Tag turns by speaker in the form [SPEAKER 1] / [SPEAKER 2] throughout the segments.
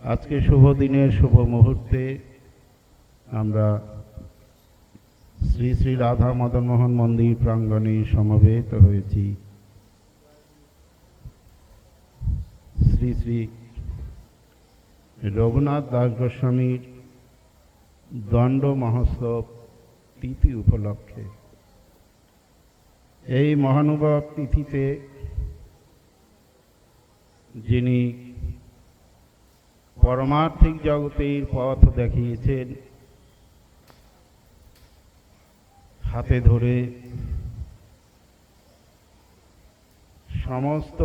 [SPEAKER 1] আজকে শুভ দিনের শুভ মুহূর্তে আমরা শ্রী শ্রী রাধা মদন মোহন মন্দির প্রাঙ্গণে সমবেত হয়েছি। শ্রী শ্রী রঘুনাথ দাস গোস্বামীর দণ্ড মহোৎসব তিথি উপলক্ষে। এই মহানুভব তিথিতে যিনি পরমার্থিক জগতের পথ দেখিয়েছেন, হাতে ধরে সমস্ত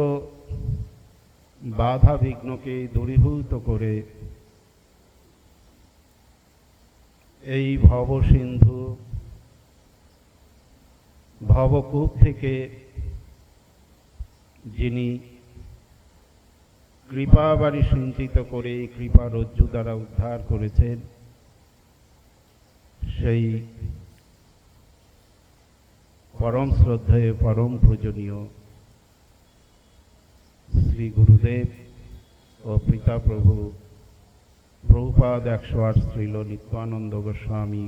[SPEAKER 1] বাধা বিঘ্নকে দূরীভূত করে এই ভবসিন্ধু ভবকূপ থেকে যিনি কৃপাবাড়ি সঞ্চিত করে কৃপা রজ্জু দ্বারা উদ্ধার করেছেন, সেই পরম শ্রদ্ধেয় পরম পূজনীয় শ্রী গুরুদেব ও পিতা প্রভু প্রভুপাদ 108 শ্রীল নিত্যানন্দ গোস্বামী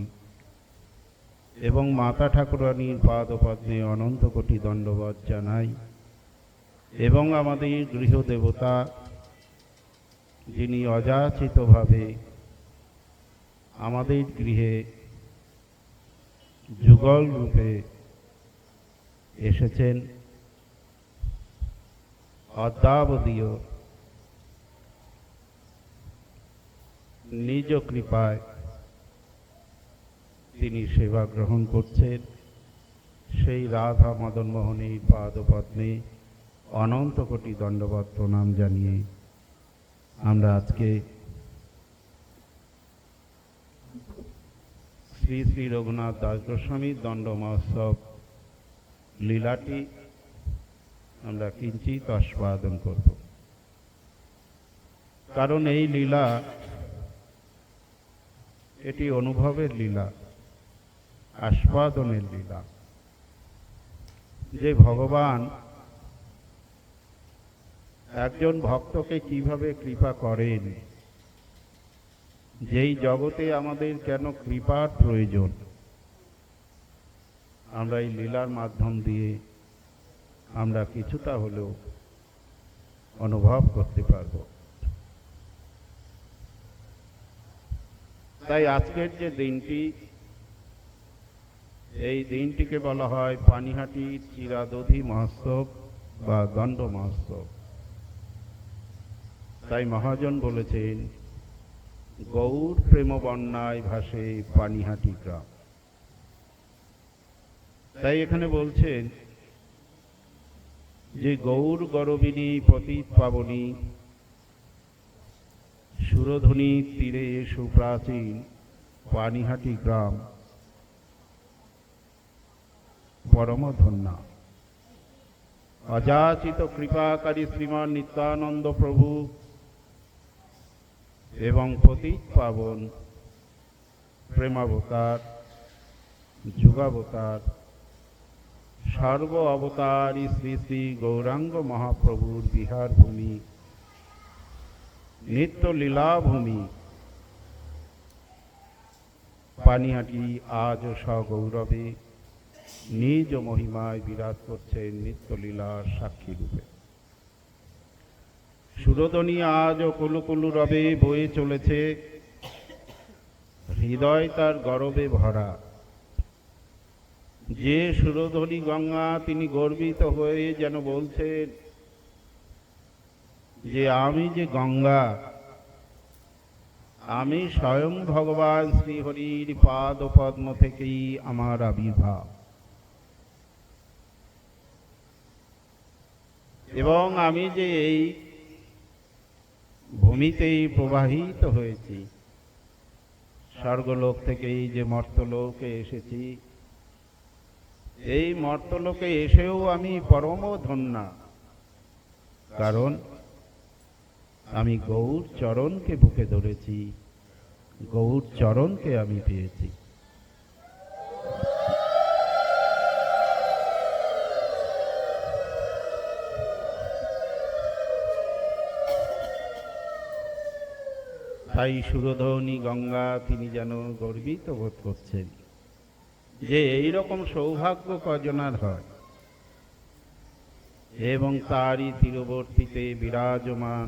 [SPEAKER 1] এবং মাতা ঠাকুরানীর পাদপদ্মে অনন্ত কোটি দণ্ডবত জানাই। এবং আমাদের গৃহদেবতা যিনি অযাচিতভাবে আমাদের গৃহে যুগল রূপে এসেছেন, অদ্যাবধীয় নিজ কৃপায় তিনি সেবা গ্রহণ করছেন, সেই রাধা মদন মোহনের পাদপদ্মে অনন্ত কোটি দণ্ডবত প্রণাম জানিয়ে আমরা আজকে শ্রী শ্রী রঘুনাথ দাস গোস্বামীর দণ্ড মহোৎসব লীলাটি আমরা কিঞ্চিত আস্বাদন করব। কারণ এই লীলা এটি অনুভবের লীলা, আস্বাদনের লীলা। যে ভগবান একজন ভক্তকে কিভাবে কৃপা করেন, যেই জগতে আমাদের কেন কৃপার প্রয়োজন, আমরা এই লীলার মাধ্যম দিয়ে আমরা কিছুটা হলেও অনুভব করতে পারব। তাই আজকের যে দিনটি, এই দিনটিকে বলা হয় পানিহাটির চিরাদধি মহোৎসব বা দণ্ড মহোৎসব। তাই মহাজন বলেছেন, গৌর প্রেম বন্যায় ভাসে পানিহাটি গ্রাম। তাই এখানে বলছেন যে গৌর গরবিনী পতিত পাবনী সুরধনী তীরে সুপ্রাচীন পানিহাটি গ্রাম পরম ধন্যা। অযাচিত কৃপাকারী শ্রীমান নিত্যানন্দ প্রভু এবং পতিত পাবন প্রেমাবতার যুগাবতার সর্ব অবতারী শ্রী শ্রী গৌরাঙ্গ মহাপ্রভুর বিহার ভূমি, নিত্য লীলাভূমি পানিহাটি আজ সগৌরবে নিজ মহিমায় বিরাজ করছেন নিত্য লীলার সাক্ষী রূপে। সুরধনী আজ কুলুকুলু রবে বয়ে চলেছে, হৃদয় তার গরবে ভরা। যে সুরধনী গঙ্গা তিনি গর্বিত হয়ে যেন বলছেন যে আমি যে গঙ্গা, আমি স্বয়ং ভগবান শ্রীহরির পাদ পদ্ম থেকেই আমার আবির্ভাব, এবং আমি যে এই ভূমিতেই প্রবাহিত হয়েছি, স্বর্গলোক থেকেই যে মর্তলোকে এসেছি, এই মর্তলোকে এসেও আমি পরম ধন্যা। কারণ আমি গৌর চরণকে বুকে ধরেছি, গৌর চরণকে আমি পেয়েছি। তাই সুরধনী গঙ্গা তিনি যেন গর্বিত বোধ করছেন যে এই রকম সৌভাগ্য কজনার হয়, এবং তারই তীরবর্তীতে বিরাজমান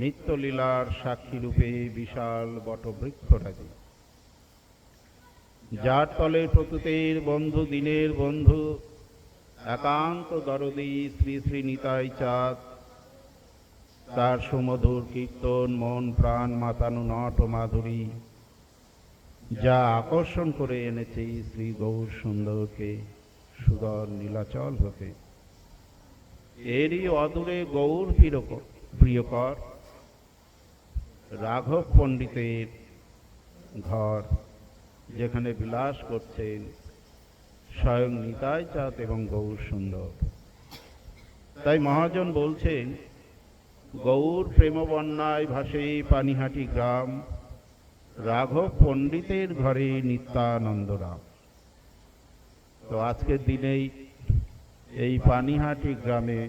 [SPEAKER 1] নিত্যলীলার সাক্ষীরূপে বিশাল বটবৃক্ষরাজি, যার তলে প্রতুতের বন্ধু দিনের বন্ধু একান্ত দরদী শ্রী শ্রী নিতাই চাঁদ তার সুমধুর কীর্তন মন প্রাণ মাতানো নট ও মাধুরী যা আকর্ষণ করে এনেছে শ্রী গৌর সুন্দরকে সুদর নীলাচল হতে। এরই অদূরে গৌর প্রিয়কর রাঘব পণ্ডিতের ঘর, যেখানে বিলাস করছেন স্বয়ং নিতাই চাঁদ এবং গৌর সুন্দর। তাই মহাজন বলছেন, গৌর প্রেমবন্যায় ভাসে পানিহাটি গ্রাম, রাঘব পণ্ডিতের ঘরে নিত্যানন্দ রাম। তো আজকের দিনেই এই পানিহাটি গ্রামে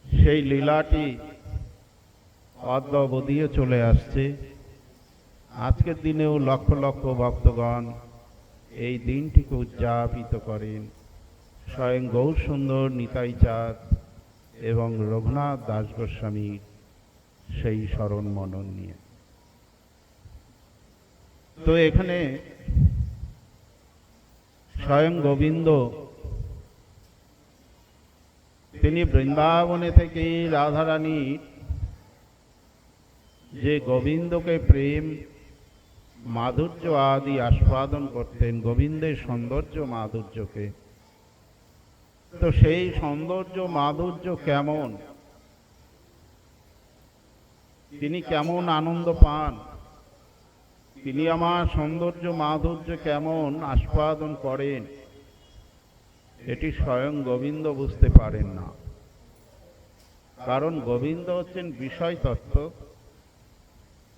[SPEAKER 1] সেই লীলাটি অদ্যাবধিও চলে আসছে। আজকের দিনেও লক্ষ লক্ষ ভক্তগণ এই দিনটিকে উদযাপিত করেন স্বয়ং গৌর সুন্দর নিতাই চাঁদ এবং রঘুনাথ দাস গোস্বামীর সেই স্মরণ মনন নিয়ে। তো এখানে স্বয়ং গোবিন্দ তিনি বৃন্দাবনে থেকে রাধারানী যে গোবিন্দকে প্রেম মাধুর্য আদি আস্বাদন করতেন, গোবিন্দের সৌন্দর্য মাধুর্যকে, তো সেই সৌন্দর্য মাধুর্য কেমন, তিনি কেমন আনন্দ পান, তিনি আমার সৌন্দর্য মাধুর্য কেমন আস্বাদন করেন, এটি স্বয়ং গোবিন্দ বুঝতে পারেন না। কারণ গোবিন্দ হচ্ছেন বিষয় তত্ত্ব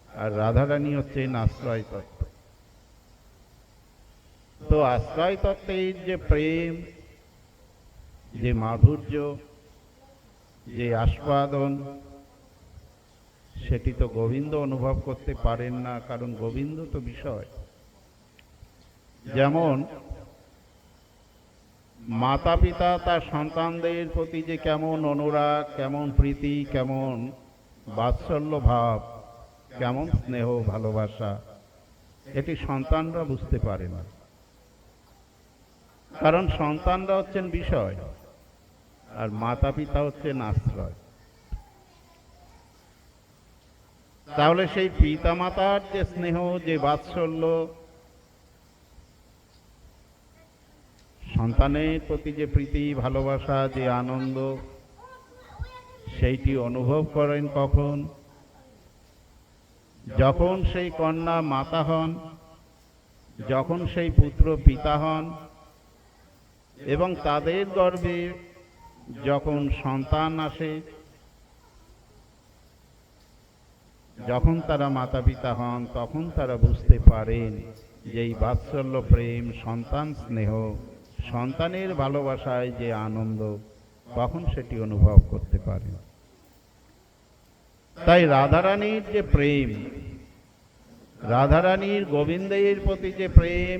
[SPEAKER 1] আর রাধারানী হচ্ছেন আশ্রয় তত্ত্ব। তো আশ্রয় তত্ত্বের যে প্রেম, যে মাধুর্য, যে আস্বাদন, সেটি তো গোবিন্দ অনুভব করতে পারেন না, কারণ গোবিন্দ তো বিষয়। যেমন মাতা পিতা তার সন্তানদের প্রতি যে কেমন অনুরাগ, কেমন প্রীতি, কেমন বাৎসল্য ভাব, কেমন স্নেহ ভালোবাসা, এটি সন্তানরা বুঝতে পারে না, কারণ সন্তানরা হচ্ছেন বিষয় আর মাতা পিতা হচ্ছেন আশ্রয়। তাহলে সেই পিতা মাতার যে স্নেহ, যে বাৎসল্য, সন্তানের প্রতি যে প্রীতি ভালোবাসা, যে আনন্দ, সেইটি অনুভব করেন কখন? যখন সেই কন্যা মাতা হন, যখন সেই পুত্র পিতা হন, এবং তাদের গর্ভে যখন সন্তান আসে, যখন তারা মাতা পিতা হন, তখন তারা বুঝতে পারেন যে এই বাৎসল্য প্রেম, সন্তান স্নেহ, সন্তানের ভালোবাসায় যে আনন্দ, তখন সেটি অনুভব করতে পারেন। তাই রাধারানীর যে প্রেম, রাধারানীর গোবিন্দের প্রতি যে প্রেম,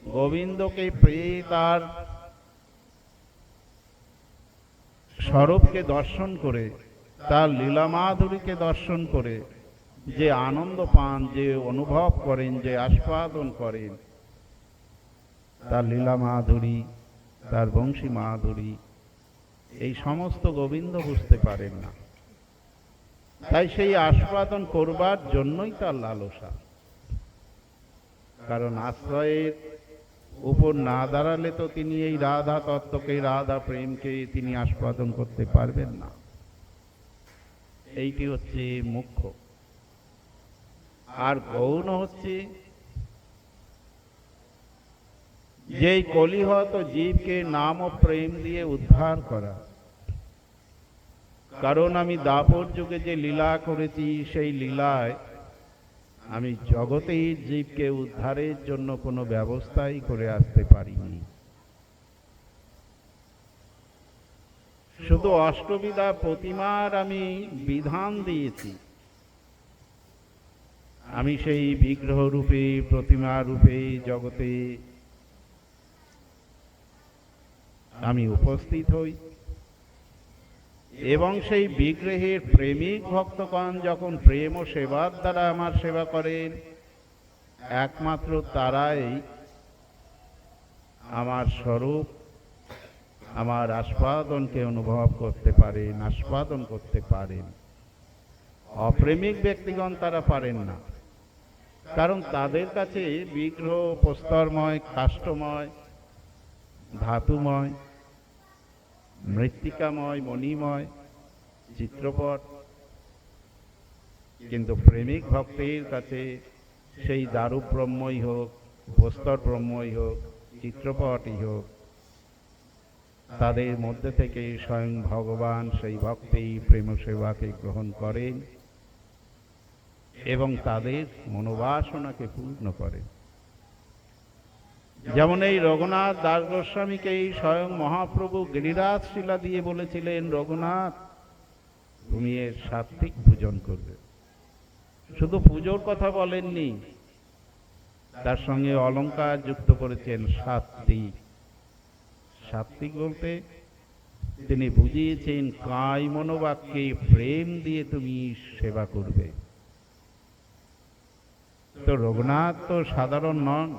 [SPEAKER 1] গোবিন্দকে পেয়ে তার স্বরূপকে দর্শন করে, তার লীলা মাধুরীকে দর্শন করে যে আনন্দ পান, যে অনুভব করেন, যে আস্বাদন করেন, তার লীলা মাধুরী, তার বংশী মাধুরী, এই সমস্ত গোবিন্দ বুঝতে পারেন না। তাই সেই আস্বাদন করবার জন্যই তার লালসা। কারণ আশ্রয়ের উপর না দাঁড়ালে তো তিনি এই রাধা তত্ত্বকে, রাধা প্রেমকে তিনি আস্বাদন করতে পারবেন না। এইটি হচ্ছে মুখ্য। আর গৌণ হচ্ছে যে কলিহত জীবকে নাম ও প্রেম দিয়ে উদ্ধার করা। কারণ আমি দাপর যুগে যে লীলা করেছি, সেই লীলায় আমি জগতের জীবকে উদ্ধারের জন্য কোনো ব্যবস্থাই করে আসতে পারিনি। শুধু অষ্টবিধা প্রতিমার আমি বিধান দিয়েছি, আমি সেই বিগ্রহ রূপে, প্রতিমা রূপে জগতে আমি উপস্থিত হই, এবং সেই বিগ্রহের প্রেমিক ভক্তগণ যখন প্রেম ও সেবার দ্বারা আমার সেবা করেন, একমাত্র তারাই আমার স্বরূপ, আমার আস্বাদনকে অনুভব করতে পারেন, আস্বাদন করতে পারেন। অপ্রেমিক ব্যক্তিগণ তারা পারেন না, কারণ তাদের কাছে বিগ্রহ প্রস্তরময়, কাষ্ঠময়, ধাতুময়, মৃত্তিকাময়, মণিময়, চিত্রপট। কিন্তু প্রেমিক ভক্তের কাছে সেই দারু ব্রহ্মই হোক, প্রস্তর ব্রহ্মই হোক, চিত্রপটই হোক, তাদের মধ্যে থেকে স্বয়ং ভগবান সেই ভক্তি প্রেম সেবাকে গ্রহণ করেন এবং তাদের মনোবাসনাকে পূর্ণ করেন। যেমন এই রঘুনাথ দাস গোস্বামীকে স্বয়ং মহাপ্রভু গিরিরাজ শিলা দিয়ে বলেছিলেন, রঘুনাথ তুমি এর সাত্ত্বিক পূজন করবে। শুধু পুজোর কথা বলেননি, তার সঙ্গে অলঙ্কার যুক্ত করেছেন সাত্ত্বিক। সাত্ত্বিক বলতে তিনি বুঝিয়েছেন কায় মনোবাক্যে প্রেম দিয়ে তুমি সেবা করবে। তো রঘুনাথ তো সাধারণ নন,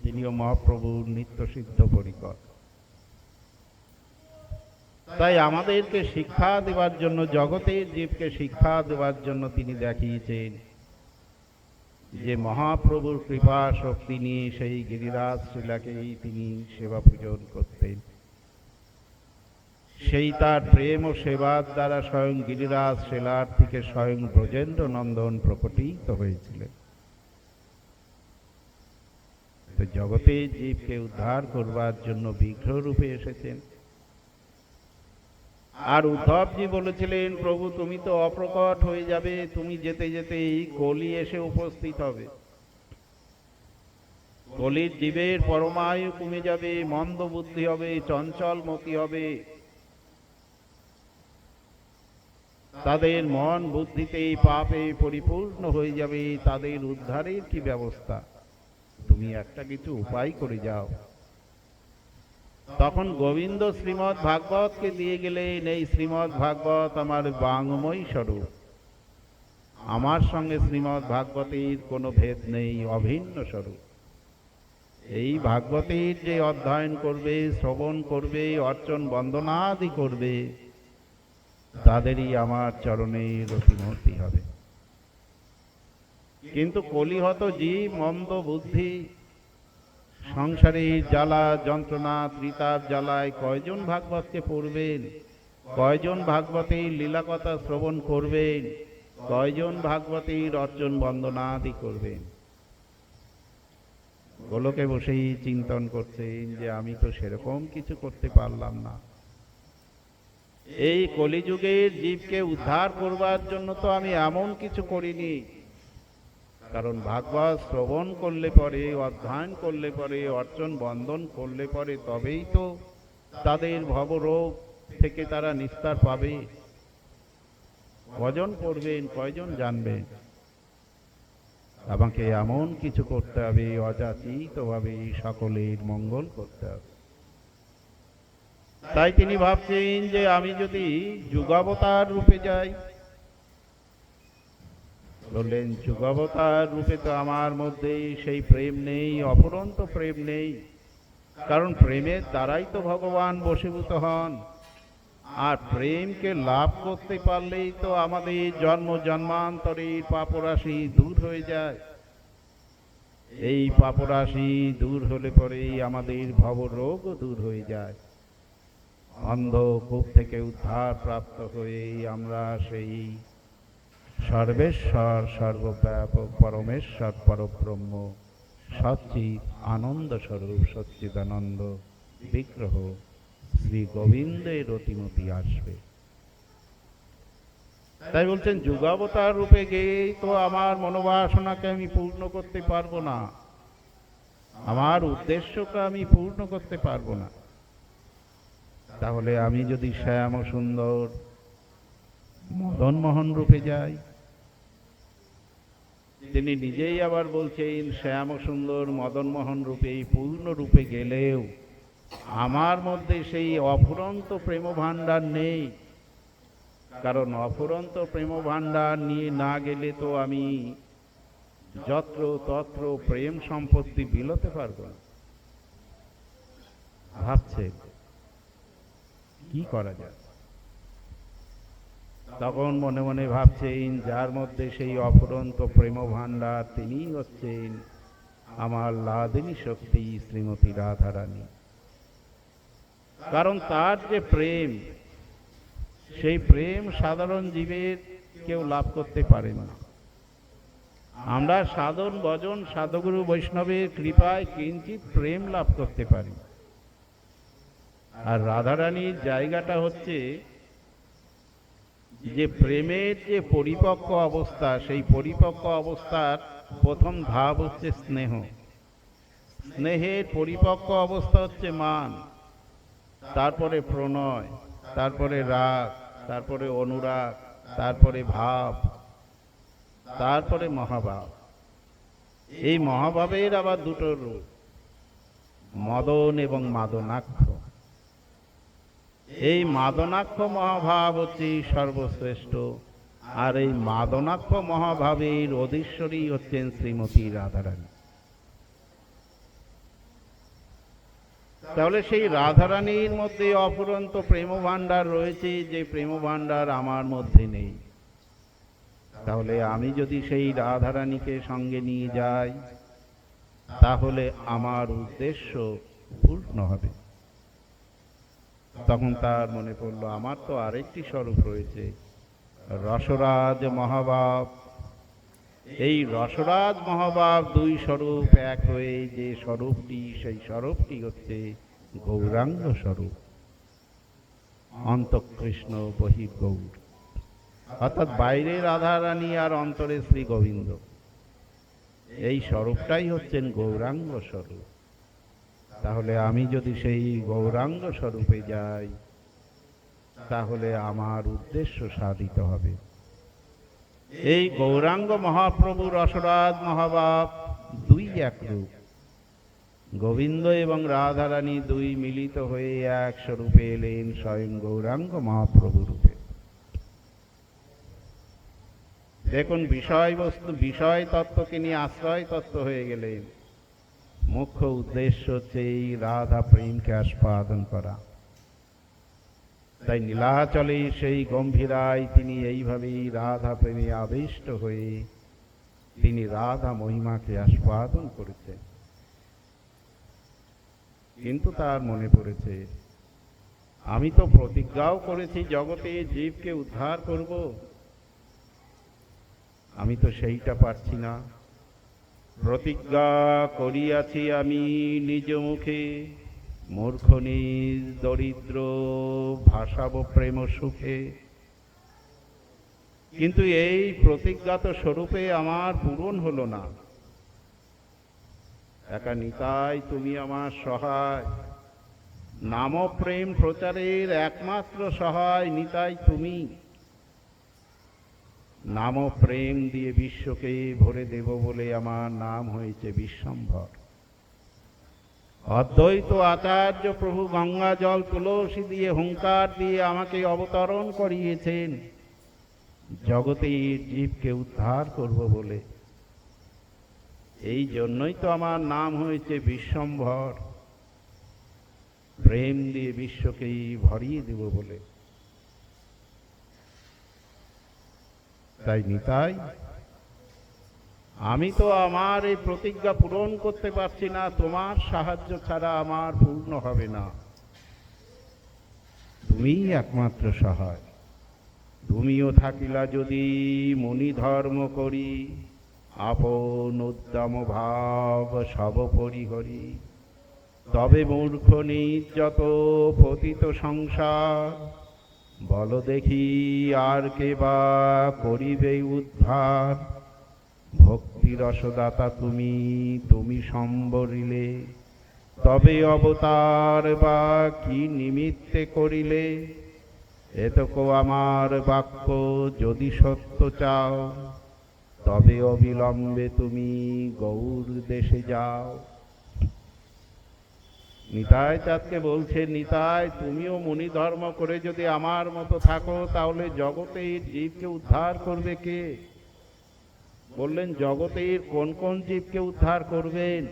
[SPEAKER 1] তিনিও মহাপ্রভুর নিত্য সিদ্ধ পরিকর। তাই আমাদেরকে শিক্ষা দেওয়ার জন্য, জগতের জীবকে শিক্ষা দেওয়ার জন্য তিনি দেখিয়েছেন যে মহাপ্রভুর কৃপা শক্তি নিয়ে সেই গিরিরাজ শিলাকেই তিনি সেবা পূজন করতেন। সেই তার প্রেম ও সেবার দ্বারা স্বয়ং গিরিরাজ শিলার থেকে স্বয়ং ব্রজেন্দ্র নন্দন প্রকটিত হয়েছিলেন। তো জগতের জীবকে উদ্ধার করবার জন্য বিগ্রহ রূপে এসেছেন। আর উদ্ধবজি বলেছিলেন, প্রভু তুমি তো অপ্রকট হয়ে যাবে, তুমি যেতে যেতে এই কলি এসে উপস্থিত হবে। কলির জীবের পরমায়ু কমে যাবে, মন্দ বুদ্ধি হবে, চঞ্চল মতি হবে, তাদের মন বুদ্ধিতে পাপে পরিপূর্ণ হয়ে যাবে। তাদের উদ্ধারের কি ব্যবস্থা? তুমি একটা কিছু উপায় করে যাও। তখন গোবিন্দ শ্রীমদ্ ভাগবতকে দিয়ে গেলেন, এই শ্রীমদ্ ভাগবত আমার বাঙ্গময় স্বরূপ, আমার সঙ্গে শ্রীমদ্ ভাগবতের কোনো ভেদ নেই, অভিন্ন স্বরূপ। এই ভাগবতের যে অধ্যয়ন করবে, শ্রবণ করবে, অর্চন বন্দনাদি করবে, তাদেরই আমার চরণে রতিমূর্তি হবে। কিন্তু কলিহত জীব, মন্দ বুদ্ধি, সংসারের জ্বালা যন্ত্রণা ত্রিতাপ জ্বালায় কয়জন ভাগবতকে পড়বেন, কয়জন ভাগবতের লীলাকথা শ্রবণ করবেন, কয়জন ভাগবতের অর্চন বন্দনাদি করবেন? গোলকে বসেই চিন্তন করছেন যে আমি তো সেরকম কিছু করতে পারলাম না। এই কলিযুগের জীবকে উদ্ধার করবার জন্য তো আমি এমন কিছু করিনি। কারণ ভাগবত শ্রবণ করলে পরে, অধ্যয়ন করলে পরে, অর্চন বন্দন করলে পরে তবেই তো তাদের ভবরোগ থেকে তারা নিস্তার পাবে। কজন পড়বেন, কয়জন জানবেন? আমাকে এমন কিছু করতে হবে, অযাচিতভাবে সকলের মঙ্গল করতে হবে। তাই তিনি ভাবছেন যে আমি যদি যুগাবতার রূপে যাই। বললেন, যুগাবতার রূপে তো আমার মধ্যে সেই প্রেম নেই, অফুরন্ত প্রেম নেই। কারণ প্রেমের দ্বারাই তো ভগবান বশীভূত হন। আর প্রেমকে লাভ করতে পারলেই তো আমাদের জন্ম জন্মান্তরের পাপরাশি দূর হয়ে যায়। এই পাপরাশি দূর হলে পরেই আমাদের ভবরোগও দূর হয়ে যায়। অন্ধকূপ থেকে উদ্ধার প্রাপ্ত হয়ে আমরা সেই সর্বেশ্বর সর্বব্যাপক পরমেশ্বর পরব্রহ্ম সচ্চিৎ আনন্দ স্বরূপ সচ্চিদানন্দ বিগ্রহ শ্রী গোবিন্দের রতিমতি আসবে। তাই বলছেন যুগাবতার রূপে গিয়েই তো আমার মনোবাসনাকে আমি পূর্ণ করতে পারবো না, আমার উদ্দেশ্যকে আমি পূর্ণ করতে পারবো না। তাহলে আমি যদি শ্যাম সুন্দর মদনমোহন রূপে যাই, তিনি নিজেই আবার বলছেন শ্যাম সুন্দর মদনমোহন রূপে পূর্ণ রূপে গেলেও আমার মধ্যে সেই অফুরন্ত প্রেম ভাণ্ডার নেই, কারণ অফুরন্ত প্রেম ভাণ্ডার নিয়ে না গেলে তো আমি যত্র তত্র প্রেম সম্পত্তি বিলোতে পারব না। ভাবছে কি করা যায়। তখন মনে মনে ভাবছেন যার মধ্যে সেই অফুরন্ত প্রেম ভাণ্ডার তিনি হচ্ছেন আমার লাদিনী শক্তি শ্রীমতী রাধারানী। কারণ তার যে প্রেম, সেই প্রেম সাধারণ জীবের কেউ লাভ করতে পারে না। আমরা সাধন ভজন সাধুগুরু বৈষ্ণবের কৃপায় কিঞ্চিত প্রেম লাভ করতে পারি। আর রাধারানীর জায়গাটা হচ্ছে যে প্রেমের যে পরিপক্ক অবস্থা, সেই পরিপক্ক অবস্থার প্রথম ধাপ হচ্ছে স্নেহ। স্নেহের পরিপক্ক অবস্থা হচ্ছে মান, তারপরে প্রণয়, তারপরে রাগ, তারপরে অনুরাগ, তারপরে ভাব, তারপরে মহাভাব। এই মহাভাবের আবার দুটো রূপ, মদন এবং মাদনাক্ষ। এই মাদনাক্ষ মহাভাব হচ্ছে সর্বশ্রেষ্ঠ, আর এই মাদনাক্ষ মহাভাবের অধীশ্বরী হচ্ছেন শ্রীমতী রাধারানী। তাহলে সেই রাধারানীর মধ্যে অফুরন্ত প্রেম ভাণ্ডার রয়েছে, যে প্রেম ভাণ্ডার আমার মধ্যে নেই। তাহলে আমি যদি সেই রাধারানীকে সঙ্গে নিয়ে যাই, তাহলে আমার উদ্দেশ্য পূর্ণ হবে। তখন তার মনে পড়ল আমার তো আরেকটি স্বরূপ রয়েছে, রসরাজ মহাভাব। এই রসরাজ মহাভাব দুই স্বরূপ এক হয়ে যে স্বরূপটি, সেই স্বরূপটি হচ্ছে গৌরাঙ্গ স্বরূপ, অন্তঃকৃষ্ণ বহির্গৌর, অর্থাৎ বাইরে রাধারানী আর অন্তরে শ্রী গোবিন্দ। এই স্বরূপটাই হচ্ছেন গৌরাঙ্গ স্বরূপ। তাহলে আমি যদি সেই গৌরাঙ্গ স্বরূপে যাই, তাহলে আমার উদ্দেশ্য সাধিত হবে। এই গৌরাঙ্গ মহাপ্রভু রসরাজ মহাভাব দুই এক রূপ, গোবিন্দ এবং রাধারানী দুই মিলিত হয়ে এক স্বরূপে এলেন স্বয়ং গৌরাঙ্গ মহাপ্রভু রূপে। দেখুন বিষয়বস্তু, বিষয় তত্ত্বকে নিয়ে আশ্রয় তত্ত্ব হয়ে গেলেন। মুখ্য উদ্দেশ্য হচ্ছে এই রাধা প্রেমকে আস্বাদন করা। তাই নীলাচলে সেই গম্ভীরায় তিনি এইভাবেই রাধা প্রেমে আবিষ্ট হয়ে তিনি রাধা মহিমাকে আস্বাদন করেছেন। কিন্তু তার মনে পড়েছে আমি তো প্রতিজ্ঞাও করেছি জগতে জীবকে উদ্ধার করব, আমি তো সেইটা পারছি না। প্রতিজ্ঞা করিয়াছি আমি নিজ মুখে, মূর্খ নিজ দরিদ্র ভাসাব প্রেম সুখে। কিন্তু এই প্রতিজ্ঞাত স্বরূপে আমার পূরণ হলো না। একা নিতাই তুমি আমার সহায়, নাম প্রেম প্রচারের একমাত্র সহায় নিতাই তুমি। নাম প্রেম দিয়ে বিশ্বকে ভরে দেব বলে আমার নাম হয়েছে বিশ্বম্ভর। অদ্বৈত আচার্য প্রভু গঙ্গা জল তুলসী দিয়ে হুঙ্কার দিয়ে আমাকে অবতরণ করিয়েছেন জগতের জীবকে উদ্ধার করব বলে। এই জন্যই তো আমার নাম হয়েছে বিশ্বম্ভর, প্রেম দিয়ে বিশ্বকেই ভরিয়ে দেব বলে। তাই নিতাই আমি তো আমার এই প্রতিজ্ঞা পূরণ করতে পারছি না, তোমার সাহায্য ছাড়া আমার পূর্ণ হবে না। তুমিই একমাত্র সহায়। তুমিও থাকিলা যদি মুনি ধর্ম করি, আপন উদ্যম ভাব সব পরিহরি। তবে মূর্খ নির্যত পতিত সংসার, বল দেখি আর কে বা করিবে উদ্ধার। ভক্তি রসদাতা তুমি, তুমি সম্বরিলে, তবে অবতার বা কি নিমিত্তে করিলে। এতকো আমার বাক্য যদি সত্য চাও, তবে অবিলম্বে তুমি গৌর দেশে যাও। নিতাই চাঁদকে বলছে, নিতাই তুমিও মুনি ধর্ম করে যদি আমার মতো থাকো তাহলে জগতের জীবকে উদ্ধার করবে কে? বললেন, জগতের কোন কোন জীবকে উদ্ধার করবেন?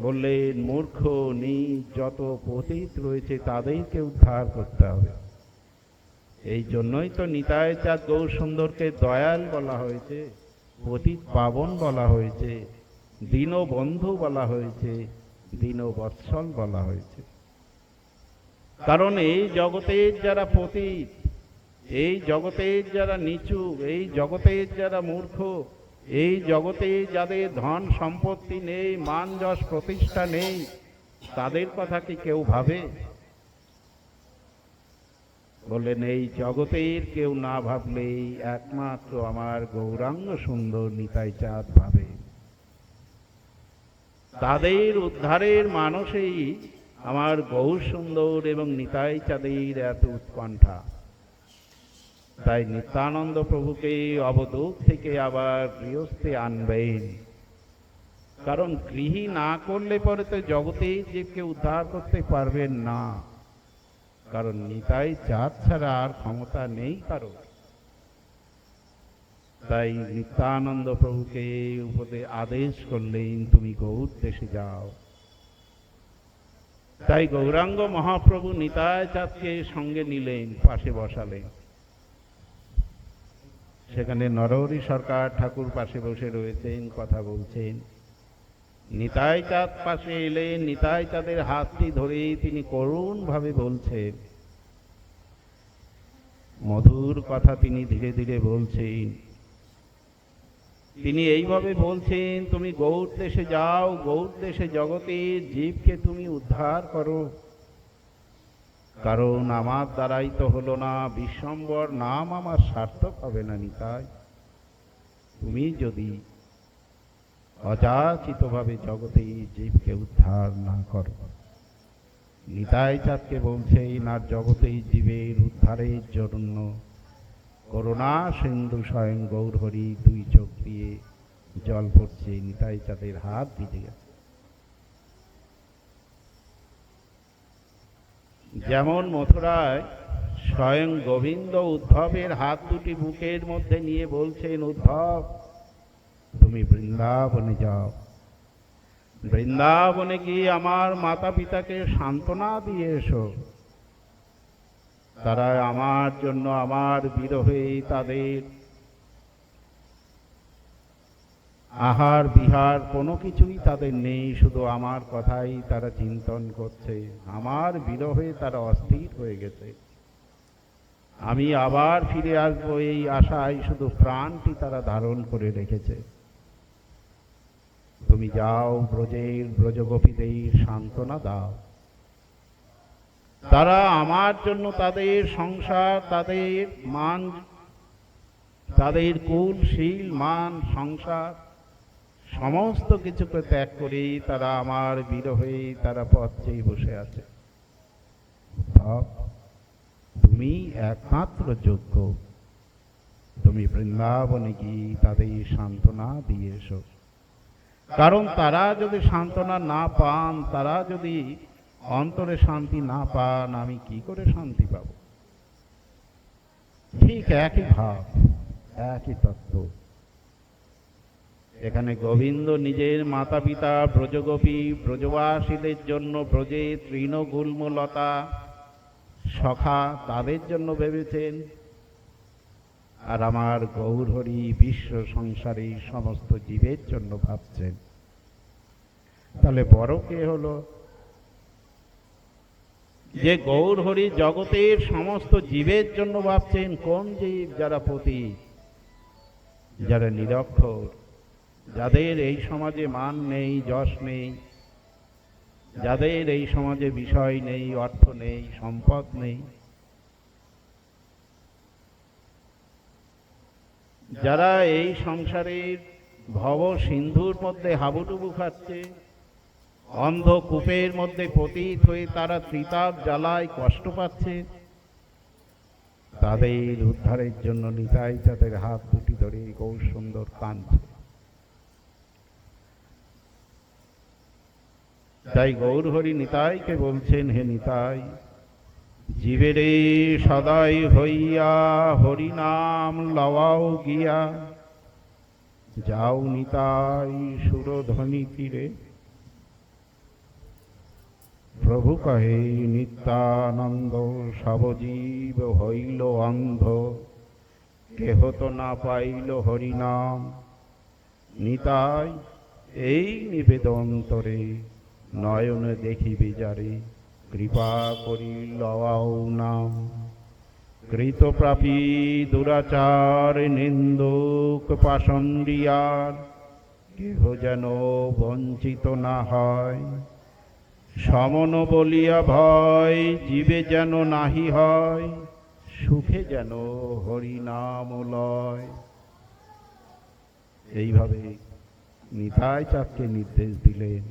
[SPEAKER 1] বললেন, মূর্খ নীচ যত পতিত রয়েছে তাদেরকে উদ্ধার করতে হবে। এই জন্যই তো নিতাই চাঁদ গৌর সুন্দরকে দয়াল বলা হয়েছে, পতিত পাবন বলা হয়েছে, দীনবন্ধু বলা হয়েছে, দীনবৎসল বলা হয়েছে। কারণ এই জগতের যারা পতিত, এই জগতের যারা নিচু, এই জগতের যারা মূর্খ, এই জগতে যাদের ধন সম্পত্তি নেই, মান যশ প্রতিষ্ঠা নেই, তাদের কথা কি কেউ ভাবে? বললেন, এই জগতের কেউ না ভাবলেই একমাত্র আমার গৌরাঙ্গ সুন্দর নিতাই চাঁদ ভাবে। তাদের উদ্ধারের মানসেই আমার গৌর সুন্দর এবং নিতাই চাঁদের এত উৎকণ্ঠা। তাই নিত্যানন্দ প্রভুকে অবধূত থেকে আবার গৃহস্থে আনবেন। কারণ গৃহী না করলে পরে তো জগতের জীবকে উদ্ধার করতে পারবেন না। কারণ নিতাই চাঁদ ছাড়া আর ক্ষমতা নেই কারো। তাই নিত্যানন্দ প্রভুকে আদেশ করলেন, তুমি গৌর দেশে যাও। তাই গৌরাঙ্গ মহাপ্রভু নিতাই চাঁদকে সঙ্গে নিলেন, পাশে বসালেন। সেখানে নরহরি সরকার ঠাকুর পাশে বসে রয়েছেন, কথা বলছেন। নিতাই চাঁদ পাশে এলেন, নিতাই চাঁদের হাতটি ধরে তিনি করুণ ভাবে বলছেন, মধুর কথা তিনি ধীরে ধীরে বলছেন। তিনি এইভাবে বলছেন, তুমি গৌর দেশে যাও, গৌর দেশে জগতের জীবকে তুমি উদ্ধার করো। কারণ আমার দ্বারাই তো হলো না, বিশ্বম্বর নাম আমার সার্থক হবে না নিতাই। তুমি যদি অযাচিতভাবে জগতের জীবকে উদ্ধার না করো। নিতাই চাঁদকে বলছেন, আর জগতের জীবের উদ্ধারের জন্য করুণা সিন্ধু স্বয়ং গৌরহরি দুই চোখ দিয়ে জল পড়ছে, নিতাই চাঁদের হাত ভিজে গেছে। যেমন মথুরায় স্বয়ং গোবিন্দ উদ্ধবের হাত দুটি বুকের মধ্যে নিয়ে বলছেন, উদ্ধব তুমি বৃন্দাবনে যাও, বৃন্দাবনে গিয়ে আমার মাতা পিতাকে সান্ত্বনা দিয়ে এসো। তারা আমার জন্য আমার বিরহে তাদের আহার বিহার কোনো কিছুই তাদের নেই, শুধু আমার কথাই তারা চিন্তন করছে। আমার বিরহে তারা অস্থির হয়ে গেছে। আমি আবার ফিরে আসবো এই আশায় শুধু প্রাণটি তারা ধারণ করে রেখেছে। তুমি যাও, ব্রজের ব্রজগোপীদের সান্ত্বনা দাও। তারা আমার জন্য তাদের সংসার, তাদের মান, তাদের কুল শীল মান সংসার সমস্ত কিছুকে ত্যাগ করে তারা আমার বিরহে তারা পথ চেয়ে বসে আছে। তুমি একমাত্র যোগ্য, তুমি বৃন্দাবনে গিয়ে তাদের সান্ত্বনা দিয়ে এসো। কারণ তারা যদি সান্ত্বনা না পান, তারা যদি অন্তরে শান্তি না পান, আমি কি করে শান্তি পাব? ঠিক একই ভাব, একই তত্ত্ব। এখানে গোবিন্দ নিজের মাতা পিতা ব্রজগোপী ব্রজবাসীদের জন্য, ব্রজে তৃণগুল্মলতা সখা তাদের জন্য ভেবেছেন, আর আমার গৌরহরি বিশ্ব সংসারে সমস্ত জীবের জন্য ভাবছেন। তাহলে বড় কে হলো? যে গৌরহরি জগতের সমস্ত জীবের জন্য ভাবছেন। কোন জীব? যারা পতিত, যারা নিরক্ষর, যাদের এই সমাজে মান নেই, যশ নেই, যাদের এই সমাজে বিষয় নেই, অর্থ নেই, সম্পদ নেই, যারা এই সংসারের ভব সিন্ধুর মধ্যে হাবুডুবু খাচ্ছে, অন্ধকূপের মধ্যে পতিত হয়ে তারা ত্রিতাপ জ্বালায় কষ্ট পাচ্ছে, তাদের উদ্ধারের জন্য নিতাই তাদের হাত দুটি ধরে গৌর সুন্দর কাঁদছে। তাই গৌর হরি নিতাইকে বলছেন, হে নিতাই, জীবেরে সদাই হইয়া হরি নাম লওয়াও গিয়া, যাও নিতাই সুরধ্বনি তীরে। প্রভু কহে নিত্যানন্দ, সবজীব হইল অন্ধ, কেহ তো না পাইল হরিনাম। নিতাই এই নিবেদন তরে, নয়নে দেখিবে যারে, কৃপা করি লওয়াও নাম। কৃতপ্রাপী দুরাচার নিন্দুক পাষণ্ডিয়ার, কেহ যেন বঞ্চিত না হয়। সমন বলিয়া ভয় জীবে যেন নাহি হয়, সুখে যেন হরিনাম লয়। এইভাবে নিতাই চাঁদকে নির্দেশ দিলেন।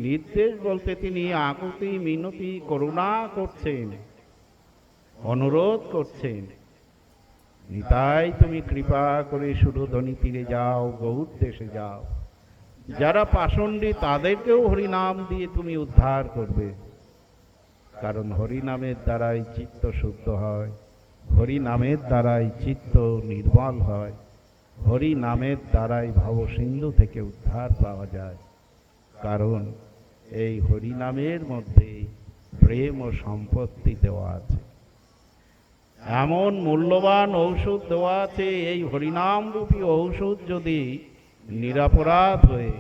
[SPEAKER 1] নির্দেশ বলতে তিনি আকুতি মিনতি করুণা করছেন, অনুরোধ করছেন, নিতাই তুমি কৃপা করে সুরধ্বনি তীরে যাও, গৌর দেশে যাও। যারা পাষণ্ডী তাদেরকেও হরিনাম দিয়ে তুমি উদ্ধার করবে। কারণ হরিনামের দ্বারাই চিত্ত শুদ্ধ হয়, হরিনামের দ্বারাই চিত্ত নির্মল হয়, হরিনামের দ্বারাই ভবসিন্ধু থেকে উদ্ধার পাওয়া যায়। কারণ এই হরিনামের মধ্যে প্রেম ও সম্পত্তি দেওয়া আছে, এমন মূল্যবান ঔষধ দেওয়া আছে। এই হরিনাম রূপী ঔষধ যদি নিরপরাধ হয়ে,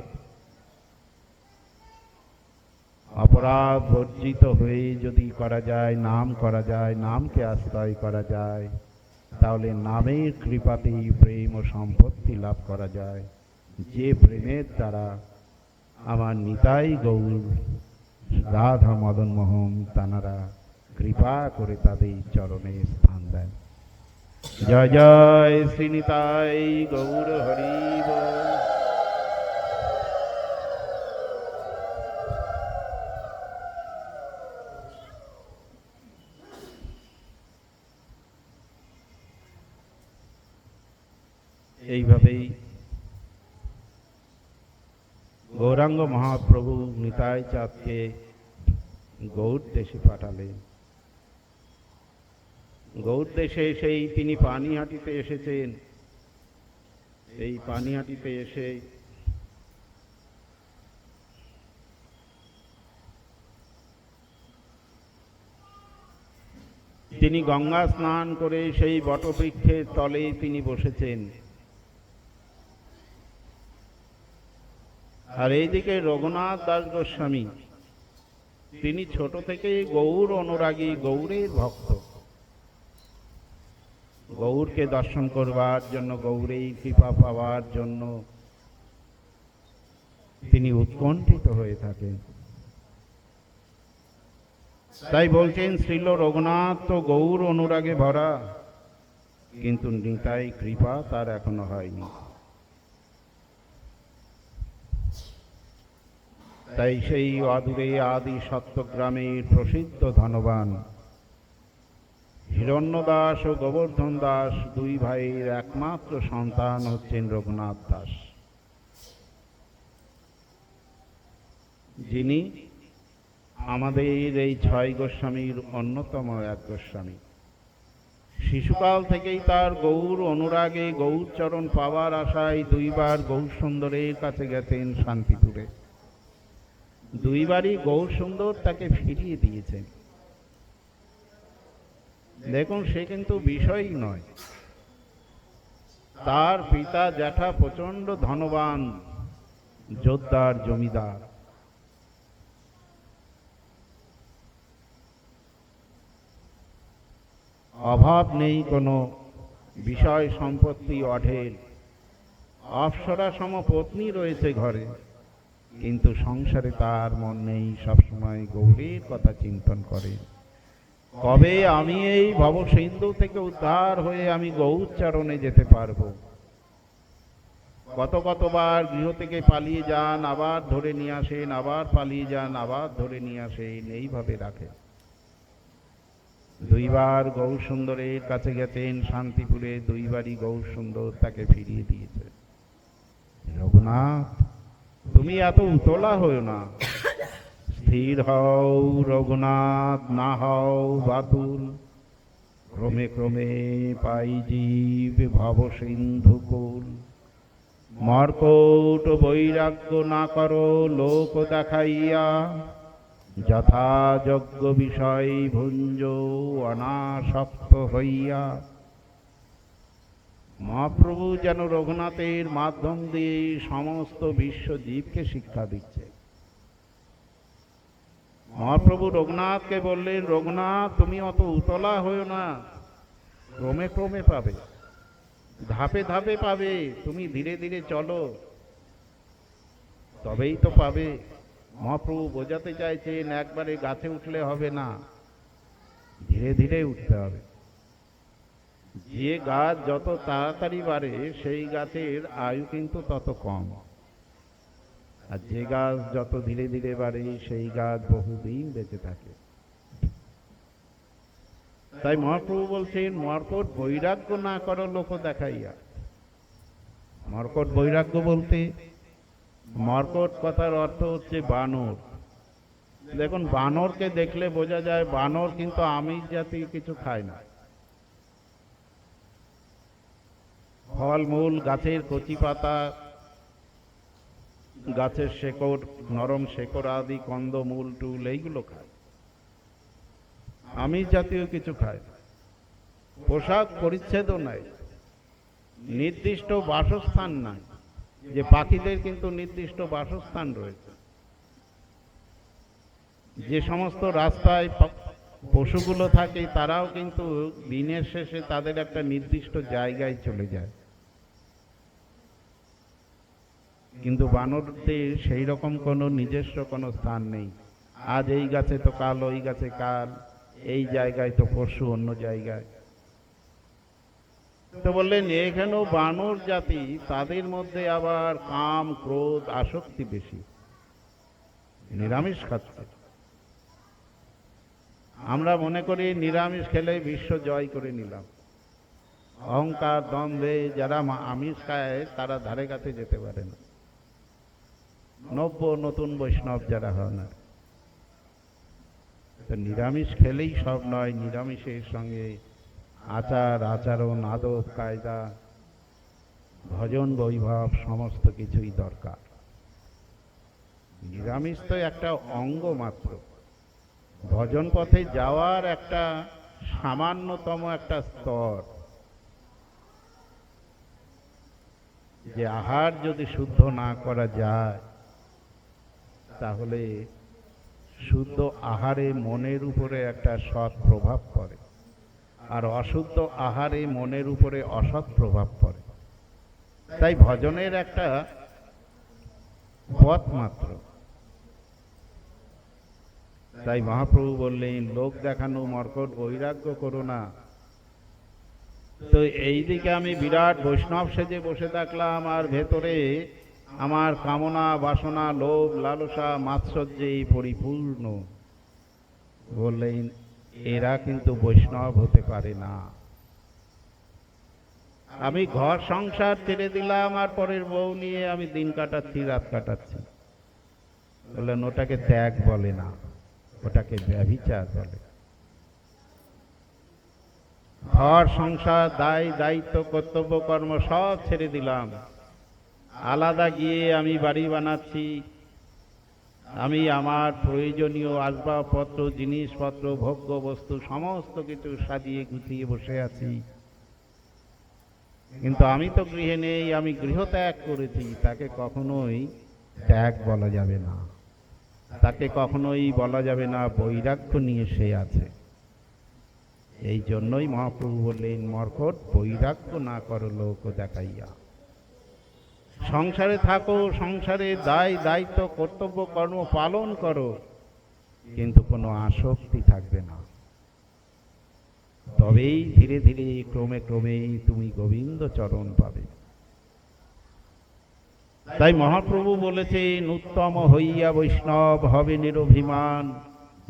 [SPEAKER 1] অপরাধ বর্জিত হয়ে যদি করা যায়, নাম করা যায়, নামকে আশ্রয় করা যায়, তাহলে নামের কৃপাতেই প্রেম ও সম্পত্তি লাভ করা যায়। যে প্রেমের দ্বারা আমার নিতাই গৌর, রাধা মদন মোহন তানারা কৃপা করে তাদের চরণে স্থান দেন। জয় জয় শ্রী নিতাই গৌর হরি বল। এইভাবেই গৌরাঙ্গ মহাপ্রভু নিতাই চাঁদকে গৌর দেশে পাঠালেন। গৌর দেশে এসেই তিনি পানিহাটিতে এসেছেন। এই পানিহাটিতে এসে তিনি গঙ্গা স্নান করে সেই বটবৃক্ষের তলে তিনি বসেছেন। আর এইদিকে রঘুনাথ দাস গোস্বামী, তিনি ছোট থেকেই গৌর অনুরাগী, গৌরের ভক্ত। গৌরকে দর্শন করবার জন্য, গৌরের কৃপা পাওয়ার জন্য তিনি উৎকণ্ঠিত হয়ে থাকেন। তাই বলছেন, শ্রীল রঘুনাথ তো গৌর অনুরাগে ভরা, কিন্তু নিতাই কৃপা তার এখনো হয়নি। তাই সেই অদূরে আদি সত্যগ্রামের প্রসিদ্ধ ধনবান হিরণ্যদাস ও গোবর্ধন দাস, দুই ভাইয়ের একমাত্র সন্তান হচ্ছেন রঘুনাথ দাস, যিনি আমাদের এই ছয় গোস্বামীর অন্যতম এক গোস্বামী। শিশুকাল থেকেই তার গৌর অনুরাগে, গৌর চরণ পাওয়ার আশায় দুইবার গৌর সুন্দরের কাছে গেছেন শান্তিপুরে। দুইবারই গৌর সুন্দর তাকে ফিরিয়ে দিয়েছেন। দেখুন, সে কিন্তু বিষয়ই নয়। তার পিতা জ্যাঠা প্রচন্ড ধনবান, জোরদার জমিদার। অভাব নেই কোনো বিষয় সম্পত্তি, অঢেল। অপ্সরা সম পত্নী রয়েছে ঘরে, কিন্তু সংসারে তার মন নেই। সবসময় গৌরের কথা চিন্তন করে, কবে আমি এই ভবসিন্ধু থেকে উদ্ধার হয়ে আমি গৌর চরণে যেতে পারবো। কতবার গৃহ থেকে পালিয়ে যান, আবার ধরে নিয়ে আসেন, আবার পালিয়ে যান, আবার ধরে নিয়ে আসেন, এইভাবে রাখে। দুইবার গৌরসুন্দরের কাছে গেছেন শান্তিপুরে, দুইবারই গৌরসুন্দর তাকে ফিরিয়ে দিয়েছে। রঘুনাথ, তুমি এত উতলা হও না, স্থির হও রঘুনাথ, না হও বাতুল। ক্রমে ক্রমে পাই জীব ভব সিন্ধু কুল। মর্কট বৈরাগ্য না করো লোক দেখাইয়া, যথাযোগ্য বিষয় ভুঞ্জ অনাসক্ত হইয়া। মহাপ্রভু যেন রঘুনাথের মাধ্যম দিয়ে সমস্ত বিশ্ব জীবকে শিক্ষা দিচ্ছে। মহাপ্রভু রঘুনাথকে বললেন, রঘুনাথ তুমি অত উতলা হইও না, ক্রমে ক্রমে পাবে, ধাপে ধাপে পাবে, তুমি ধীরে ধীরে চলো, তবেই তো পাবে। মহাপ্রভু বোঝাতে চাইছেন একবারে গাছে উঠলে হবে না, ধীরে ধীরে উঠতে হবে। যে গাছ যত তাড়াতাড়ি বাড়ে সেই গাছের আয়ু কিন্তু তত কম, আর যে গাছ যত ধীরে ধীরে বাড়ে সেই গাছ বহুদিন বেঁচে থাকে। তাই মহাপ্রভু বলছেন, মর্কট বৈরাগ্য না করো লোক দেখাইয়া। মর্কট বৈরাগ্য বলতে, মর্কট কথার অর্থ হচ্ছে বানর। দেখুন, বানরকে দেখলে বোঝা যায় বানর কিন্তু আমিষ জাতীয় কিছু খায় না। ফলমূল, গাছের কচি পাতা, গাছের শেকড়, নরম শেকড় আদি, কন্দমূল টুল এইগুলো খায়, আমিষ জাতীয় কিছু খায় না। পোশাক পরিচ্ছেদও নাই, নির্দিষ্ট বাসস্থান নাই। যে পাখিদের কিন্তু নির্দিষ্ট বাসস্থান রয়েছে। যে সমস্ত রাস্তায় পশুগুলো থাকে তারাও কিন্তু দিনের শেষে তাদের একটা নির্দিষ্ট জায়গায় চলে যায়, কিন্তু বানরদের সেই রকম কোনো নিজস্ব কোনো স্থান নেই। আজ এই গাছে তো কাল ওই গাছে, কাল এই জায়গায় তো পশু অন্য জায়গায়। তো বললেন এখানেও বানর জাতি, তাদের মধ্যে আবার কাম ক্রোধ আসক্তি বেশি, নিরামিষ খাচ্ছে। আমরা মনে করি নিরামিষ খেলে বিশ্ব জয় করে নিলাম। অহংকার দ্বন্দ্বে যারা আমিষ খায় তারা ধারে কাছে যেতে পারে না। নব্য নতুন বৈষ্ণব যারা হয় না, তো নিরামিষ খেলেই সব নয়, নিরামিষের সঙ্গে আচার আচরণ, আদব কায়দা, ভজন বৈভব সমস্ত কিছুই দরকার। নিরামিষ তো একটা অঙ্গ মাত্র, ভজন পথে যাওয়ার একটা সামান্যতম একটা স্তর। যে আহার যদি শুদ্ধ না করা যায়, তাহলে শুদ্ধ আহারে মনের উপরে একটা সৎ প্রভাব পড়ে, আর অশুদ্ধ আহারে মনের উপরে অসৎ প্রভাব পড়ে। তাই ভজনের একটা পথ মাত্র। তাই মহাপ্রভু বললেন, লোক দেখানো মর্কট বৈরাগ্য করো না। তো এইদিকে আমি বিরাট বৈষ্ণব সেজে বসে থাকলাম, আর ভেতরে আমার কামনা বাসনা লোভ লালসা মাৎসর্যে পরিপূর্ণ। বললেন এরা কিন্তু বৈষ্ণব হতে পারে না। আমি ঘর সংসার ছেড়ে দিলাম, আর পরের বউ নিয়ে আমি দিন কাটাচ্ছি, রাত কাটাচ্ছি। বললেন ওটাকে ত্যাগ বলে না, ওটাকে ব্যভিচার বলে। ঘর সংসার দায় দায়িত্ব কর্তব্য কর্ম সব ছেড়ে দিলাম, আলাদা গিয়ে আমি বাড়ি বানাচ্ছি, আমি আমার প্রয়োজনীয় আসবাবপত্র জিনিসপত্র ভোগ্য বস্তু সমস্ত কিছু সাজিয়ে গুছিয়ে বসে আছি, কিন্তু আমি তো গৃহে নেই, আমি গৃহত্যাগ করেছি। তাকে কখনোই ত্যাগ বলা যাবে না, তাকে কখনোই বলা যাবে না বৈরাগ্য নিয়ে সে আছে। এই জন্যই মহাপ্রভু বললেন, মর্কট বৈরাগ্য না করো লোক দেখাইয়া। সংসারে থাকো, সংসারে দায় দায়িত্ব কর্তব্য কর্ম পালন করো, কিন্তু কোনো আসক্তি থাকবে না। তবেই ধীরে ধীরে ক্রমে ক্রমে তুমি গোবিন্দ চরণ পাবে। তাই মহাপ্রভু বলেছেন, উত্তম হইয়া বৈষ্ণব হবে নিরভিমান,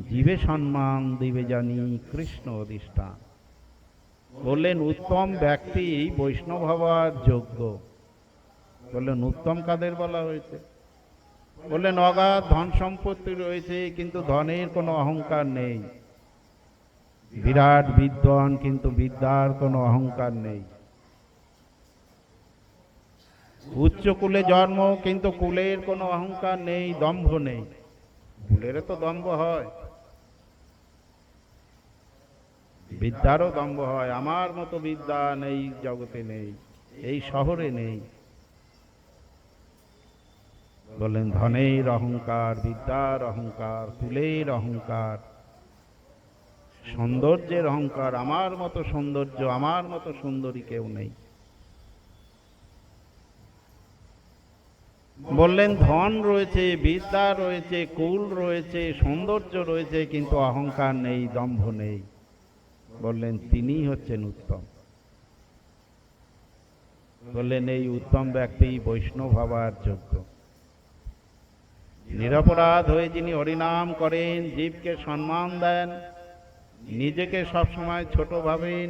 [SPEAKER 1] জীবে সম্মান দিবে জানি কৃষ্ণ অধিষ্ঠান। বললেন উত্তম ব্যক্তি বৈষ্ণব হওয়ার যোগ্য। বললেন উত্তম কাদের বলা হয়েছে? বললেন অগাধ ধন সম্পত্তি রয়েছে কিন্তু ধনের কোনো অহংকার নেই, বিরাট বিদ্বান কিন্তু বিদ্যার কোনো অহংকার নেই, উচ্চ কুলে জন্ম কিন্তু কুলের কোনো অহংকার নেই, দম্ভ নেই। কুলের তো দম্ভ হয়, বিদ্যারও দম্ভ হয়। আমার মতো বিদ্যা নেই জগতে, নেই এই শহরে নেই। বললেন ধনের অহংকার, বিদ্যার অহংকার, কুলের অহংকার, সৌন্দর্যের অহংকার, আমার মতো সৌন্দর্য, আমার মতো সুন্দরী কেউ নেই। বললেন ধন রয়েছে, বিদ্যা রয়েছে, কুল রয়েছে, সৌন্দর্য রয়েছে, কিন্তু অহংকার নেই, দম্ভ নেই। বললেন তিনিই হচ্ছেন উত্তম। বললেন এই উত্তম ব্যক্তি বৈষ্ণব হবার যোগ্য। নিরপরাধ হয়ে যিনি হরিনাম করেন, জীবকে সম্মান দেন, নিজেকে সবসময় ছোট ভাবেন,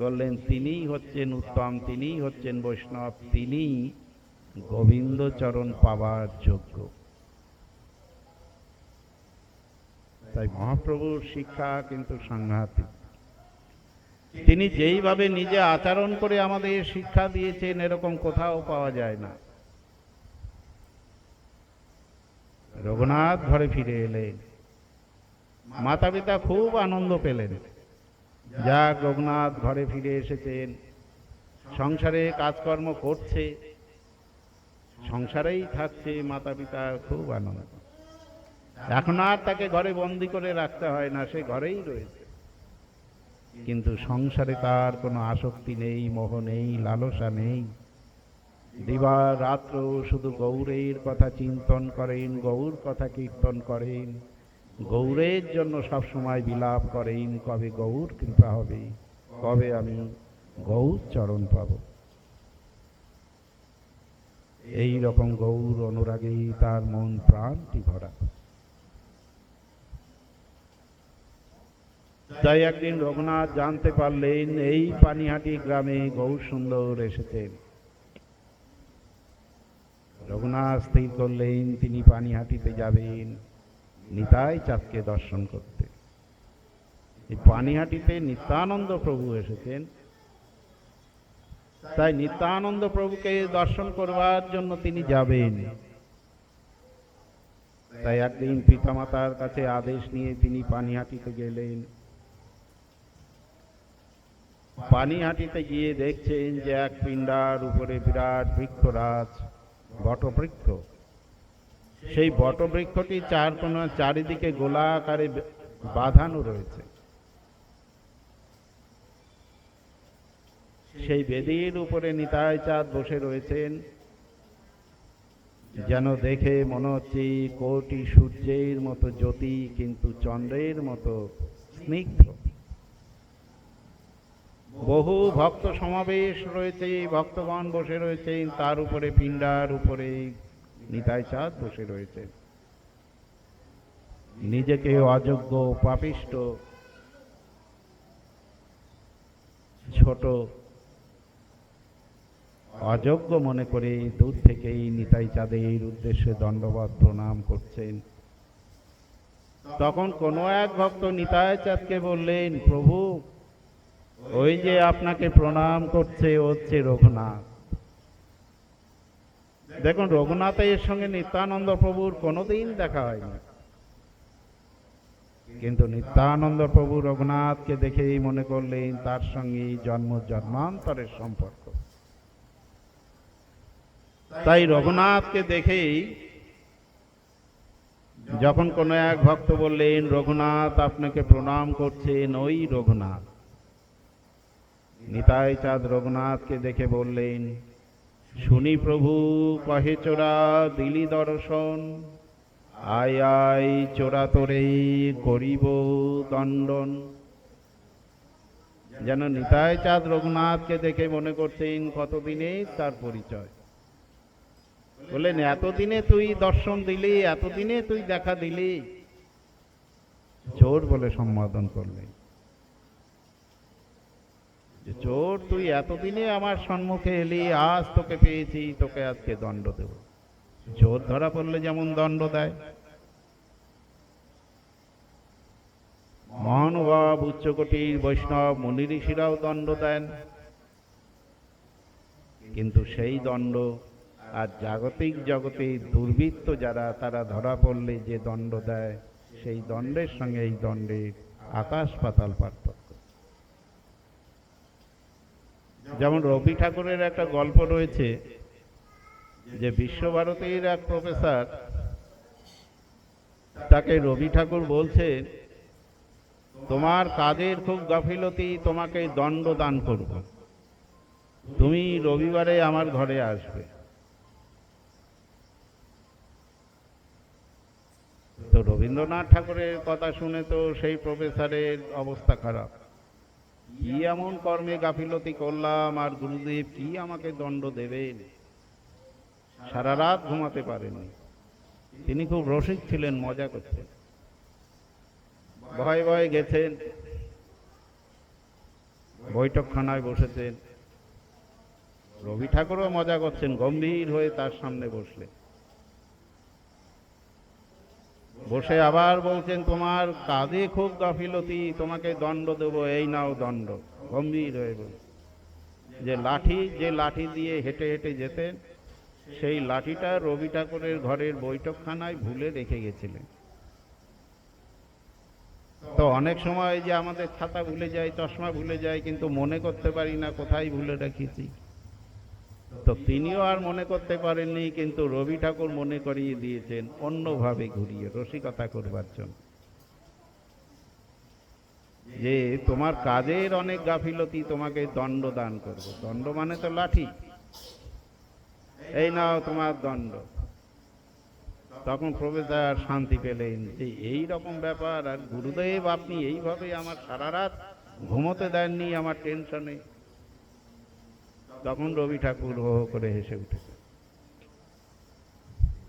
[SPEAKER 1] বললেন তিনিই হচ্ছেন উত্তম, তিনিই হচ্ছেন বৈষ্ণব, তিনি গোবিন্দ চরণ পাবার যোগ্য। তাই মহাপ্রভুর শিক্ষা কিন্তু সাংঘাতিক। তিনি যেইভাবে নিজে আচরণ করে আমাদের শিক্ষা দিয়েছেন এরকম কোথাও পাওয়া যায় না। রঘুনাথ ঘরে ফিরে এলেন, মাতা পিতা খুব আনন্দ পেলেন। যাক, রঘুনাথ ঘরে ফিরে এসেছেন, সংসারে কাজকর্ম করছে, সংসারেই থাকছে, মাতা পিতা খুব আনন্দ। এখন আর তাকে ঘরে বন্দি করে রাখতে হয় না, সে ঘরেই রয়েছে। কিন্তু সংসারে তার কোনো আসক্তি নেই, মোহ নেই, লালসা নেই। দিবা রাত্র শুধু গৌরের কথা চিন্তন করেন, গৌর কথা কীর্তন করেন, গৌরের জন্য সবসময় বিলাপ করেন, কবে গৌর কৃপা হবে, কবে আমি গৌর চরণ পাব। এই রকম গৌর অনুরাগেই তার মন প্রাণটি ভরা। তাই একদিন রঘুনাথ জানতে পারলেন এই পানিহাটি গ্রামে গৌর সুন্দর এসেছেন। রঘুনাথ স্থির করলেন তিনি পানিহাটিতে যাবেন নিতাই চাঁদকে দর্শন করতে। এই পানিহাটিতে নিত্যানন্দ প্রভু এসেছেন, তাই নিত্যানন্দ প্রভুকে দর্শন করবার জন্য তিনি যাবেন। তাই একদিন পিতামাতার কাছে আদেশ নিয়ে তিনি পানিহাটিতে গেলেন। পানিহাটিতে গিয়ে দেখছেন যে এক পিণ্ডার উপরে বিরাট বৃক্ষরাজ, বটবৃক্ষ। সেই বটবৃক্ষটি চারিদিকে গোলাকারে বাঁধানো রয়েছে। সেই বেদির উপরে নিতাই চাঁদ বসে রয়েছেন, যেন দেখে মনে হচ্ছে কোটি সূর্যের মতো জ্যোতি, কিন্তু চন্দ্রের মতো স্নিগ্ধ। বহু ভক্ত সমাবেশ রয়েছে, ভক্তগণ বসে রয়েছেন, তার উপরে পিণ্ডার উপরে নিতাই চাঁদ বসে রয়েছেন। নিজেকে অযোগ্য, পাপিষ্ঠ, ছোট, অযোগ্য মনে করে দূর থেকেই নিতাই চাঁদের উদ্দেশ্যে দণ্ডবত প্রণাম করছেন। তখন কোনো এক ভক্ত নিতাই চাঁদকে বললেন, প্রভু ওই যে আপনাকে প্রণাম করছে হচ্ছে রঘুনাথ। দেখুন, রঘুনাথের সঙ্গে নিত্যানন্দ প্রভুর কোনোদিন দেখা হয়নি, কিন্তু নিত্যানন্দ প্রভু রঘুনাথকে দেখেই মনে করলেন তার সঙ্গে জন্ম জন্মান্তরের সম্পর্ক। তাই রঘুনাথকে দেখেই যখন কোনো এক ভক্ত বললেন রঘুনাথ আপনাকে প্রণাম করছেন, ওই রঘুনাথ। নিতাই চাঁদ রঘুনাথকে দেখে বললেন, শুনি প্রভু কহে চোরা দিলি দর্শন, আয় আয় চোরা তোরে করিব দণ্ডন। যেন নিতাই চাঁদ রঘুনাথকে দেখে মনে করছেন কতদিনে তার পরিচয়। বললেন, এতদিনে তুই দর্শন দিলি, এতদিনে তুই দেখা দিলি, চোর বলে সম্বোধন করলেন, যে চোর, তুই এতদিনে আমার সম্মুখে এলি, আজ তোকে পেয়েছি, তোকে আজকে দণ্ড দেব। চোর ধরা পড়লে যেমন দণ্ড দেয়, মহানুভাব উচ্চকোটির বৈষ্ণব মুনি ঋষিরাও দণ্ড দেন, কিন্তু সেই দণ্ড আর জাগতিক জগতে দুর্বৃত্ত যারা, তারা ধরা পড়লে যে দণ্ড দেয়, সেই দণ্ডের সঙ্গে এই দণ্ডের আকাশ পাতাল পার্থক্য। যেমন রবি ঠাকুরের একটা গল্প রয়েছে, যে বিশ্বভারতীর এক প্রফেসর, তাকে রবি ঠাকুর বলছে, তোমার কাজের খুব গাফিলতি, তোমাকে দণ্ড দান করব, তুমি রবিবারে আমার ঘরে আসবে। তো রবীন্দ্রনাথ ঠাকুরের কথা শুনে তো সেই প্রফেসরের অবস্থা খারাপ, কি এমন কর্মে গাফিলতি করলাম, আর গুরুদেব কি আমাকে দণ্ড দেবেন। সারা রাত ঘুমাতে পারেননি। তিনি খুব রসিক ছিলেন, মজা করতেন, ভয়ে ভয়ে গেছেন, বৈঠকখানায় বসেছেন। রবি ঠাকুরও মজা করছেন, গম্ভীর হয়ে তার সামনে বসলেন। বসে আবার বলছেন, তোমার কাজে খুব গাফিলতি, তোমাকে দণ্ড দেব, এই নাও দণ্ড। গম্ভীর হয়ে বলছে, যে লাঠি দিয়ে হেঁটে হেঁটে যেতেন, সেই লাঠিটা রবি ঠাকুরের ঘরের বৈঠকখানায় ভুলে রেখে গেছিলেন। তো অনেক সময় যে আমাদের ছাতা ভুলে যাই, চশমা ভুলে যাই, কিন্তু মনে করতে পারি না কোথায় ভুলে রেখেছি। তো তিনিও আর মনে করতে পারেননি, কিন্তু রবি ঠাকুর মনে করিয়ে দিয়েছেন, অন্যভাবে ঘুরিয়ে, রসিকতা করবার জন্য, যে তোমার কাজের অনেক গাফিলতি, তোমাকে দণ্ড দান করব। দণ্ড মানে তো লাঠি, এই নাও তোমার দণ্ড। তখন প্রফেসর শান্তি পেলেন, যে এই রকম ব্যাপার, আর গুরুদেব আপনি এইভাবে আমার সারা রাত ঘুমোতে দেননি আমার টেনশনে। তখন রবি ঠাকুর হো হো করে হেসে উঠেছে।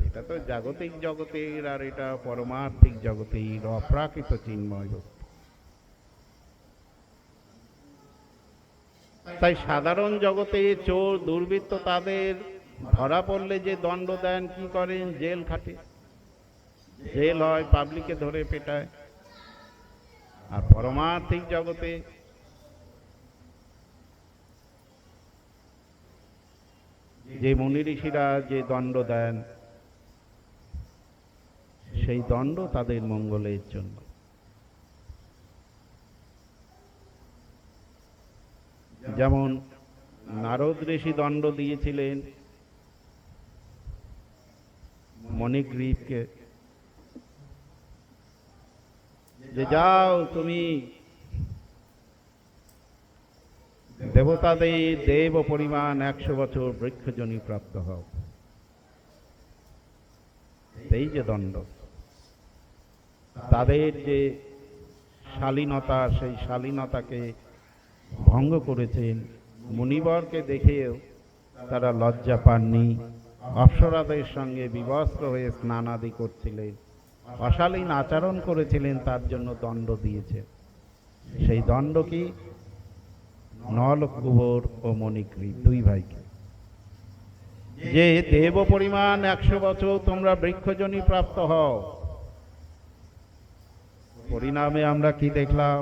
[SPEAKER 1] এটা তো জাগতিক জগতের, আর এটা পরমার্থিক জগতের অপ্রাকৃত চিন্ময় ভক্তি। তাই সাধারণ জগতে চোর দুর্বৃত্ত, তাদের ধরা পড়লে যে দণ্ড দেন, কি করেন, জেল খাটে, জেল হয়, পাবলিকে ধরে পেটায়। আর পরমার্থিক জগতে যে মুনি ঋষিরা যে দণ্ড দেন, সেই দণ্ড তাদের মঙ্গলের জন্য। যেমন নারদ ঋষি দণ্ড দিয়েছিলেন মণিগ্রীবকে, যে যাও তুমি দেবতাদের দেব পরিমাণ 100 বছর বৃক্ষজনী প্রাপ্ত হও। এই যে দণ্ড, তাদের যে শালীনতা, সেই শালীনতাকে ভঙ্গ করেছেন। মুনিবরকে দেখেও তারা লজ্জা পাননি, অপ্সরাদের সঙ্গে বিবস্ত্র হয়ে স্নান আদি করছিলেন, অশালীন আচরণ করেছিলেন, তার জন্য দণ্ড দিয়েছে। সেই দণ্ড কি? নল কুবর ও মণিগ্রীব, দুই ভাইকে, যে দেব পরিমাণ 100 বছর তোমরা বৃক্ষজনী প্রাপ্ত হও। পরিণামে আমরা কি দেখলাম?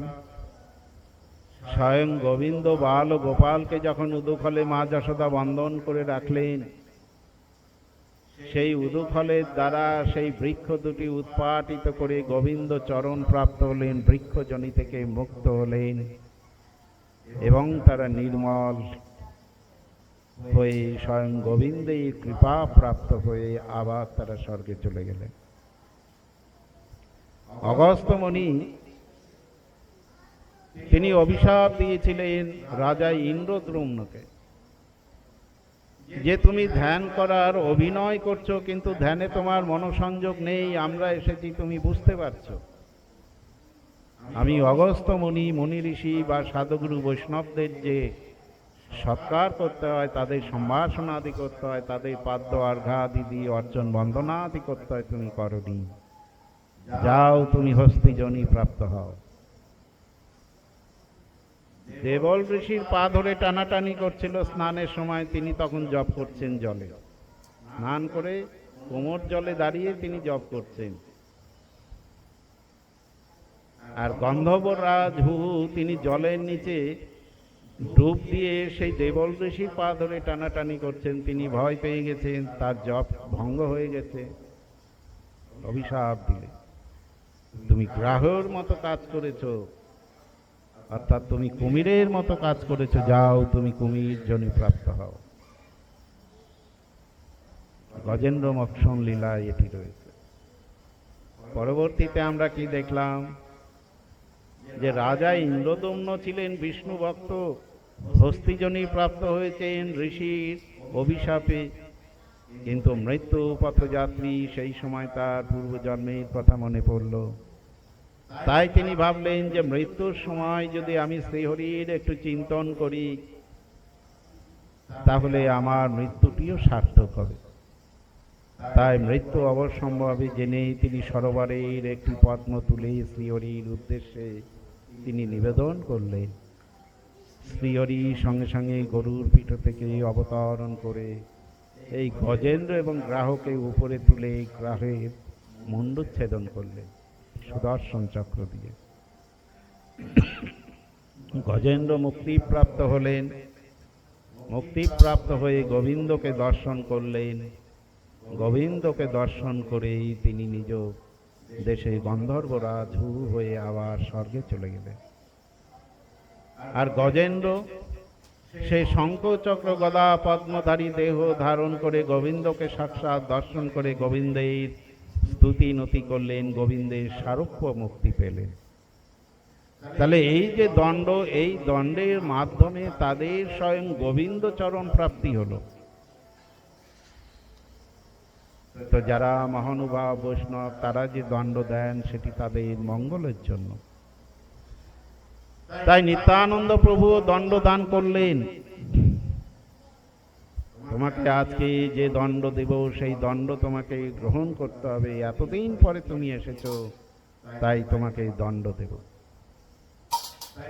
[SPEAKER 1] স্বয়ং গোবিন্দ বাল ও গোপালকে যখন উদুফলে মা যশোদা বন্ধন করে রাখলেন, সেই উদুফলের দ্বারা সেই বৃক্ষ দুটি উৎপাটিত করে গোবিন্দ চরণ প্রাপ্ত হলেন, বৃক্ষজনী থেকে মুক্ত হলেন, এবং তারা নির্মল হয়ে স্বয়ং গোবিন্দের কৃপা প্রাপ্ত হয়ে আবার তারা স্বর্গে চলে গেলেন। অগস্ত্য মুনি, তিনি অভিশাপ দিয়েছিলেন রাজা ইন্দ্রদ্যুম্নকে, যে তুমি ধ্যান করার অভিনয় করছো, কিন্তু ধ্যানে তোমার মনোসংযোগ নেই, আমরা এসেছি তুমি বুঝতে পারছো। আমি অগস্ত্য মুনি, মুনি ঋষি বা সাধুগুরু বৈষ্ণবদের যে সৎকার করতে হয়, তাদের সম্ভাষণ আদি করতে হয়, তাদের পাদ্য অর্ঘ্য আদি দিয়ে অর্চন বন্দনা আদি করতে হয়, তুমি করনি। যাও তুমি হস্তিজনি প্রাপ্ত হও। দেবল ঋষির পা ধরে টানাটানি করছিল স্নানের সময়, তিনি তখন জপ করছেন জলে, স্নান করে কোমর জলে দাঁড়িয়ে তিনি জপ করছেন। আর গন্ধর্বরাজ হুহু তিনি জলের নিচে ডুব দিয়ে সেই দেবল ঋষির পা ধরে টানাটানি করছেন। তিনি ভয় পেয়ে গেছেন, তার জপ ভঙ্গ হয়ে গেছে, অভিশাপ দিলে তুমি গ্রাহের মতো কাজ করেছো, অর্থাৎ তুমি কুমিরের মতো কাজ করেছো, যাও তুমি কুমির জনি প্রাপ্ত হও। গজেন্দ্র মোক্ষণ লীলায় এটি রয়েছে। পরবর্তীতে আমরা কি দেখলাম, যে রাজা ইন্দ্রদম্ন ছিলেন বিষ্ণু ভক্ত, হস্তিজনি প্রাপ্ত হয়েছেন ঋষির অভিশাপে, কিন্তু মৃত্যু পথযাত্রী সেই সময় তার পূর্বজন্মের কথা মনে পড়ল। তাই তিনি ভাবলেন যে মৃত্যুর সময় যদি আমি শ্রীহরির একটু চিন্তন করি, তাহলে আমার মৃত্যুটিও সার্থক হবে। তাই মৃত্যু অবশ্যম্ভাবী জেনে তিনি সরোবরের একটি পদ্ম তুলে শ্রীহরির উদ্দেশ্যে তিনি নিবেদন করলেন। শ্রীহরি সঙ্গে সঙ্গে গরুর পিঠ থেকে অবতরণ করে এই গজেন্দ্র এবং গ্রাহকে উপরে তুলে গ্রাহের মুণ্ডচ্ছেদন করলেন সুদর্শন চক্র দিয়ে। গজেন্দ্র মুক্তিপ্রাপ্ত হলেন। মুক্তিপ্রাপ্ত হয়ে গোবিন্দকে দর্শন করলেন। গোবিন্দকে দর্শন করেই তিনি নিজ দেশে গন্ধর্বরাজ হয়ে আবার স্বর্গে চলে গেলেন। আর গজেন্দ্র সেই শঙ্খ চক্র গদা পদ্মধারী দেহ ধারণ করে গোবিন্দকে সাক্ষাৎ দর্শন করে গোবিন্দের স্তুতি নতি করলেন, গোবিন্দের সারূপ্য মুক্তি পেলেন। তাহলে এই যে দণ্ড, এই দণ্ডের মাধ্যমে তাদের স্বয়ং গোবিন্দ চরণ প্রাপ্তি হলো। তো যারা মহানুভাব বৈষ্ণব তারা যে দণ্ড দেন সেটি তাদের মঙ্গলের জন্য। তাই নিত্যানন্দ প্রভু দণ্ড দান করলেন। তোমাকে আজকে যে দণ্ড দেব সেই দণ্ড তোমাকে গ্রহণ করতে হবে, এতদিন পরে তুমি এসেছো, তাই তোমাকে দণ্ড দেব।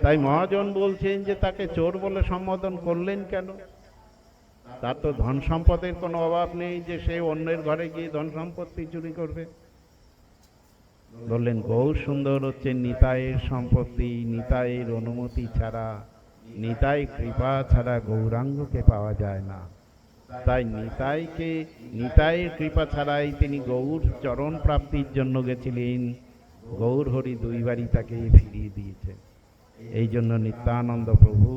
[SPEAKER 1] তাই মহাজন বলছেন যে তাকে চোর বলে সম্বোধন করলেন কেন? তার তো ধন সম্পদের কোনো অভাব নেই যে সে অন্যের ঘরে গিয়ে ধন সম্পত্তি চুরি করবে। বললেন গৌর সুন্দর হচ্ছে নিতাইয়ের সম্পত্তি, নিতাইয়ের অনুমতি ছাড়া, নিতাই কৃপা ছাড়া গৌরাঙ্গকে পাওয়া যায় না। তাই নিতাইয়ের কৃপা ছাড়াই তিনি গৌর চরণ প্রাপ্তির জন্য গেছিলেন। গৌর হরি দুইবারই তাকে ফিরিয়ে দিয়েছে। এই জন্য নিত্যানন্দ প্রভু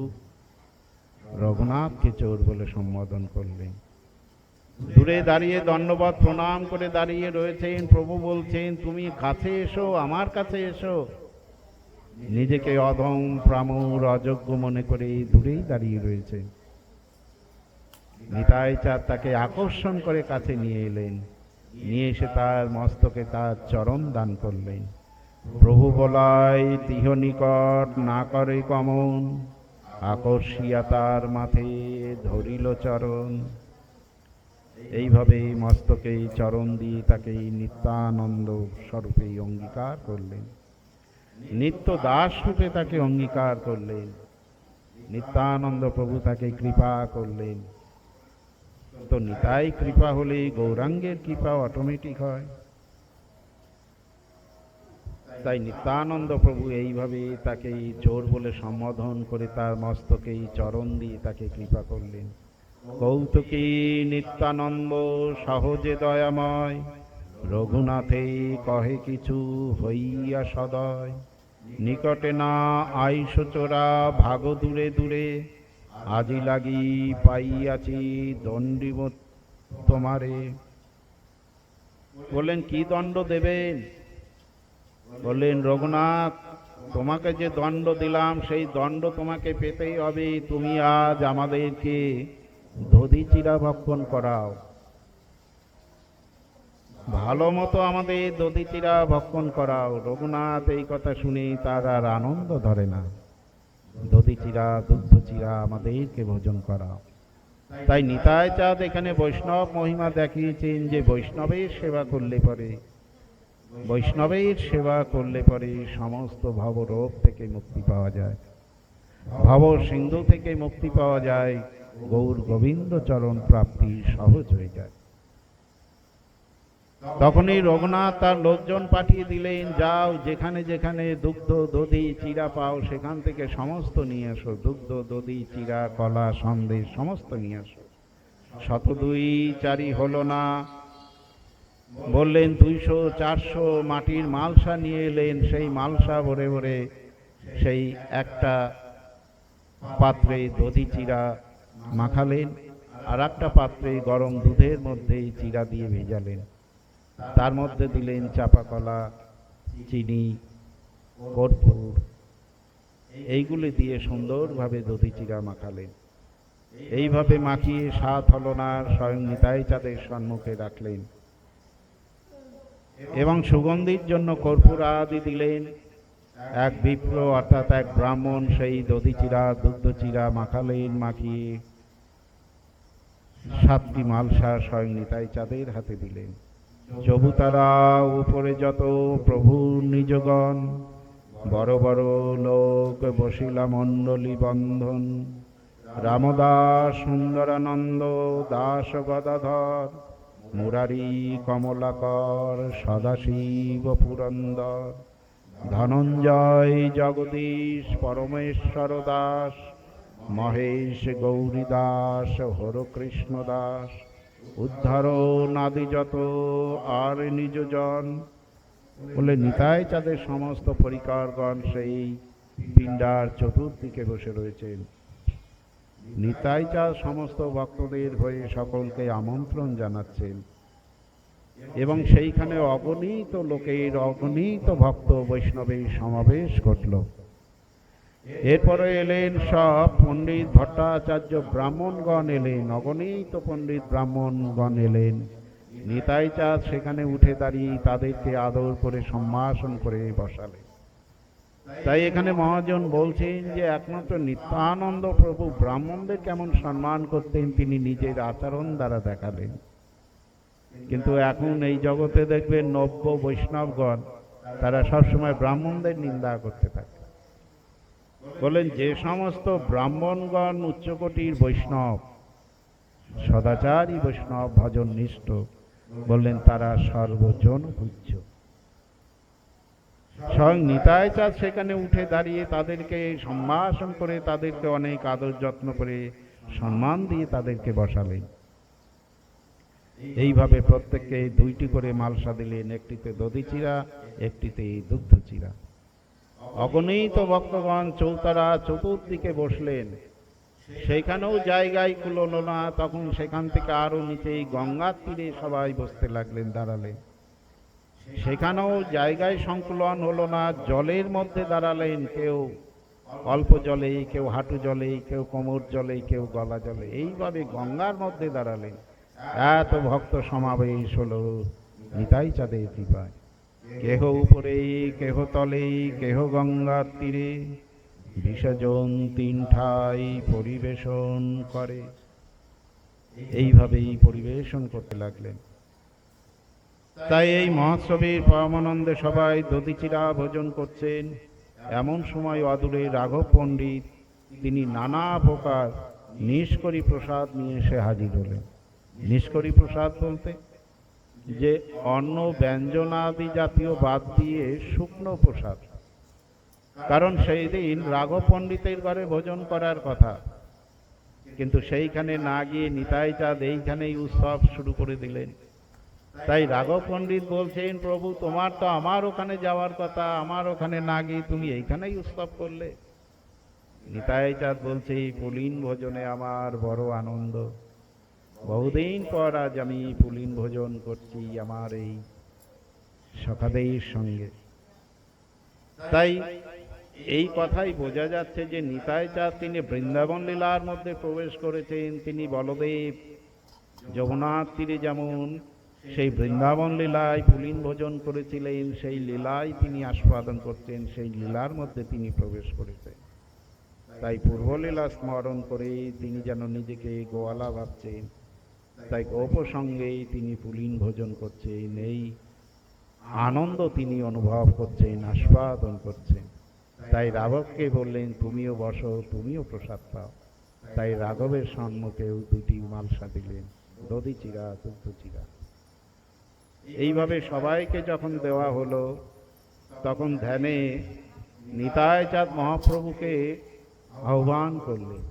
[SPEAKER 1] রঘুনাথকে চোর বলে সম্বোধন করলেন। দূরে দাঁড়িয়ে দণ্ডবত প্রণাম করে দাঁড়িয়ে রয়েছেন। প্রভু বলছেন তুমি কাছে এসো, আমার কাছে এসো। নিজেকে অধম প্রামুর অযোগ্য মনে করে দূরেই দাঁড়িয়ে রয়েছে। নিতাই চাঁদ তাকে আকর্ষণ করে কাছে নিয়ে এলেন, নিয়ে এসে তার মস্তকে তার চরণ দান করলেন। প্রভু বলাই তিহ নিকট না করে কমন, আকর্ষিয়া তার মাথে ধরিল চরণ। এইভাবে মস্তকে চরণ দিয়ে তাকে নিত্যানন্দ স্বরূপে অঙ্গীকার করলেন, নিত্য দাস রূপে তাকে অঙ্গীকার করলেন। নিত্যানন্দ প্রভু তাকে কৃপা করলেন। তো নিতাই কৃপা হলে গৌরাঙ্গের কৃপা অটোমেটিক হয়। তাই নিত্যানন্দ প্রভু এইভাবে তাকে চোর বলে সম্বোধন করে তার মস্তকে চরণ দিয়ে তাকে কৃপা করলেন। কৌতুকী নিত্যানন্দ সহজে দয়াময়, রঘুনাথে কহে কিছু হইয়া সদয়। নিকটে না আইস চোরা ভাগ দূরে দূরে, আজি লাগি পাইয়াছি দণ্ডিব তোমারে। বললেন কি দণ্ড দেবেন? বললেন রঘুনাথ তোমাকে যে দণ্ড দিলাম সেই দণ্ড তোমাকে পেতেই হবে। তুমি আজ আমাদেরকে দধিচিরা ভক্ষণ করাও। ভালো মতো আমাদের দধিচিরা ভক্ষণ করাও। রঘুনাথ এই কথা শুনে তার আর আনন্দ ধরে না। দধিচিরা দুগ্ধচিরা আমাদেরকে ভোজন করাও। তাই নিতাই চাঁদ এখানে বৈষ্ণব মহিমা দেখিয়েছেন যে বৈষ্ণবের সেবা করলে পরে বৈষ্ণবের সেবা করলে পরে সমস্ত ভবরোগ থেকে মুক্তি পাওয়া যায়, ভব সিন্ধু থেকে মুক্তি পাওয়া যায়, গৌর গোবিন্দ চরণ প্রাপ্তি সহজ হয়ে যায়। তখনই রঘুনাথ তার লোকজন পাঠিয়ে দিলেন, যাও যেখানে যেখানে দুগ্ধ দধি চিরা পাও সেখান থেকে সমস্ত নিয়ে আসো, দুগ্ধ দধি চিরা কলা সন্দেশ সমস্ত নিয়ে আসো। 102 হলো না, বললেন 200-400 মাটির মালসা নিয়ে এলেন। সেই মালসা ভরে ভরে সেই একটা পাত্রে দধি চিরা মাখালেন, আর একটা পাত্রে গরম দুধের মধ্যে চিরা দিয়ে ভেজালেন, তার মধ্যে দিলেন চাপা কলা, চিনি, কর্পূর, এইগুলি দিয়ে সুন্দরভাবে দধি চিরা মাখালেন। এইভাবে মাখিয়ে 7 হলো না স্বয়ং নিতাই চাঁদের সম্মুখে রাখলেন এবং সুগন্ধির জন্য কর্পূর আদি দিলেন। এক বিপ্র অর্থাৎ এক ব্রাহ্মণ সেই দধি চিরা দুগ্ধ চিরা মাখালেন, মাখিয়ে 7টি মালসা স্বয়ং নিতাই চাঁদের হাতে দিলেন। জবুতারা উপরে যত প্রভু নিজগণ, বড় বড় লোক বসিলা মণ্ডলী বন্ধন, রামদাস সুন্দরানন্দ দাস গদাধর, মুরারি কমলাকর সদাশিব পুরন্দর, ধনঞ্জয় জগদীশ পরমেশ্বর দাস, মহেশ গৌরী দাস হরকৃষ্ণ দাস, উদ্ধার নাদি যত আর নিজজন। বলে নিতাই চাঁদের সমস্ত পরিকারগণ সেই পিণ্ডার চতুর্দিকে বসে রয়েছেন। নিতাই চাঁদ সমস্ত ভক্তদের হয়ে সকলকে আমন্ত্রণ জানাচ্ছেন এবং সেইখানে অগণিত লোকের অগণিত ভক্ত বৈষ্ণবের সমাবেশ ঘটল। এরপরে এলেন সব পণ্ডিত ভট্টাচার্য ব্রাহ্মণগণ এলেন, অগণিত পণ্ডিত ব্রাহ্মণগণ এলেন। নিতাই চাঁদ সেখানে উঠে দাঁড়িয়ে তাদেরকে আদর করে সম্ভাষণ করে বসালেন। তাই এখানে মহাজন বলছেন যে একমাত্র নিত্যানন্দ প্রভু ব্রাহ্মণদের কেমন সম্মান করতেন তিনি নিজের আচরণ দ্বারা দেখালেন। কিন্তু এখন এই জগতে দেখবেন নব্য বৈষ্ণবগণ তারা সবসময় ব্রাহ্মণদের নিন্দা করতে থাকে। বলেন যে সমস্ত ব্রাহ্মণগণ উচ্চকোটির বৈষ্ণব, সদাচারী বৈষ্ণব, ভজন নিষ্ঠ, বললেন তারা সর্বজন পূজ্য। স্বয়ং নিতাই চাঁদ সেখানে উঠে দাঁড়িয়ে তাদেরকে সম্ভাষণ করে তাদেরকে অনেক আদর যত্ন করে সম্মান দিয়ে তাদেরকে বসালেন। এইভাবে প্রত্যেককে 2টি করে মালসা দিলেন, একটিতে দধি চিরা, একটিতে দুগ্ধ চিরা। অগণিত ভক্তগণ চৌতারা চতুর্দিকে বসলেন। সেখানেও জায়গায় কুলোলো না, তখন সেখান থেকে আরো নিচেই গঙ্গার তীরে সবাই বসতে লাগলেন, দাঁড়ালেন। সেখানেও জায়গায় সংকুলন হলো না, জলের মধ্যে দাঁড়ালেন, কেউ অল্প জলে, কেউ হাঁটু জলে, কেউ কোমর জলে, কেউ গলা জলে, এইভাবে গঙ্গার মধ্যে দাঁড়ালেন। এত ভক্ত সমাবেশ হলো নিতাই চাঁদের কৃপায়। কেহ উপরে, কেহ তলে, কেহ গঙ্গার তীরে, বিসর্জন 3 ঠাই পরিবেশন করে। এইভাবেই পরিবেশন করতে লাগলেন। তাই এই মহোৎসবের পরমানন্দে সবাই দধি চিরা ভোজন করছেন। এমন সময় অদূরে রাঘব পণ্ডিত তিনি নানা প্রকার নিষ্করি প্রসাদ নিয়ে এসে হাজির হলেন। নিষ্করি প্রসাদ বলতে যে অন্ন ব্যঞ্জনাদি জাতীয় বাদ দিয়ে শুকনো প্রসাদ, কারণ সেই দিন রাঘব পণ্ডিতের ঘরে ভোজন করার কথা, কিন্তু সেইখানে না গিয়ে নিতাই চাঁদ এইখানেই উৎসব শুরু করে দিলেন। তাই রাঘব পণ্ডিত বলছেন, প্রভু তোমার তো আমার ওখানে যাওয়ার কথা, আমার ওখানে না গিয়ে তুমি এইখানেই উৎসব করলে। নিতাই চাঁদ বলছে, এই পুলিন ভোজনে আমার বড় আনন্দ, বহুদিন পর আজ আমি পুলিন ভোজন করছি আমার এই সখাদের সঙ্গে। তাই এই কথাই বোঝা যাচ্ছে যে নিতাই চাঁদ তিনি বৃন্দাবন লীলার মধ্যে প্রবেশ করেছেন। তিনি বলদেব যমুনার তীরে যেমন সেই বৃন্দাবন লীলায় পুলিন ভোজন করেছিলেন, সেই লীলায় তিনি আস্বাদন করছেন, সেই লীলার মধ্যে তিনি প্রবেশ করেছেন। তাই পূর্বলীলা স্মরণ করে তিনি যেন নিজেকে গোয়ালা ভাবছেন, তাই গোপসঙ্গেই তিনি পুলিন ভোজন করছেন। এই আনন্দ তিনি অনুভব করছেন, আস্বাদন করছেন। তাই রাঘবকে বললেন, তুমিও বসো, তুমিও প্রসাদ পাও। তাই রাঘবের সম্মুখেও দুটি মালসা দিলেন, দধি চিরা, দুগ্ধ চিরা। এইভাবে সবাইকে যখন দেওয়া হলো, তখন ধ্যানে নিতাই চাঁদ মহাপ্রভুকে আহ্বান করলেন।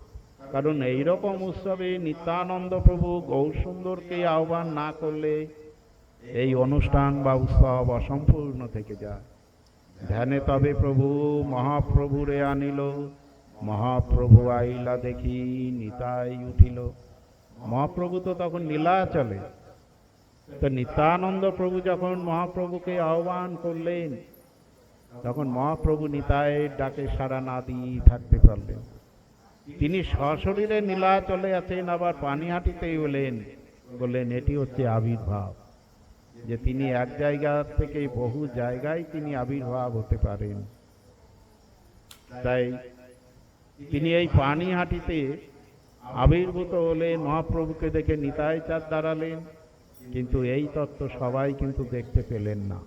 [SPEAKER 1] কারণ এইরকম উৎসবে নিত্যানন্দ প্রভু গৌরসুন্দরকে আহ্বান না করলে এই অনুষ্ঠান বা উৎসব অসম্পূর্ণ থেকে যায়। ধ্যানে তবে প্রভু মহাপ্রভুরে আনিল, মহাপ্রভু আইলা দেখি নিতাই উঠিল। মহাপ্রভু তো তখন নীলাচলে। তো নিত্যানন্দ প্রভু যখন মহাপ্রভুকে আহ্বান করলেন, তখন মহাপ্রভু নিতাইয়ের ডাকে সাড়া না দিয়ে থাকতে পারলেন। তিনি সশরীরে নীলাচলে আছেন, আবার পানিহাটিতেই বললেন এটি হচ্ছে আবির্ভাব, যে তিনি এক জায়গা থেকে বহু জায়গায় তিনি আবির্ভাব হতে পারেন। তাই তিনি এই পানিহাটিতে আবির্ভূত হলেন, মহাপ্রভুকে দেখে নিতাই চাঁদ দাঁড়ালেন। কিন্তু এই তত্ত্ব সবাই কিন্তু দেখতে পেলেন না।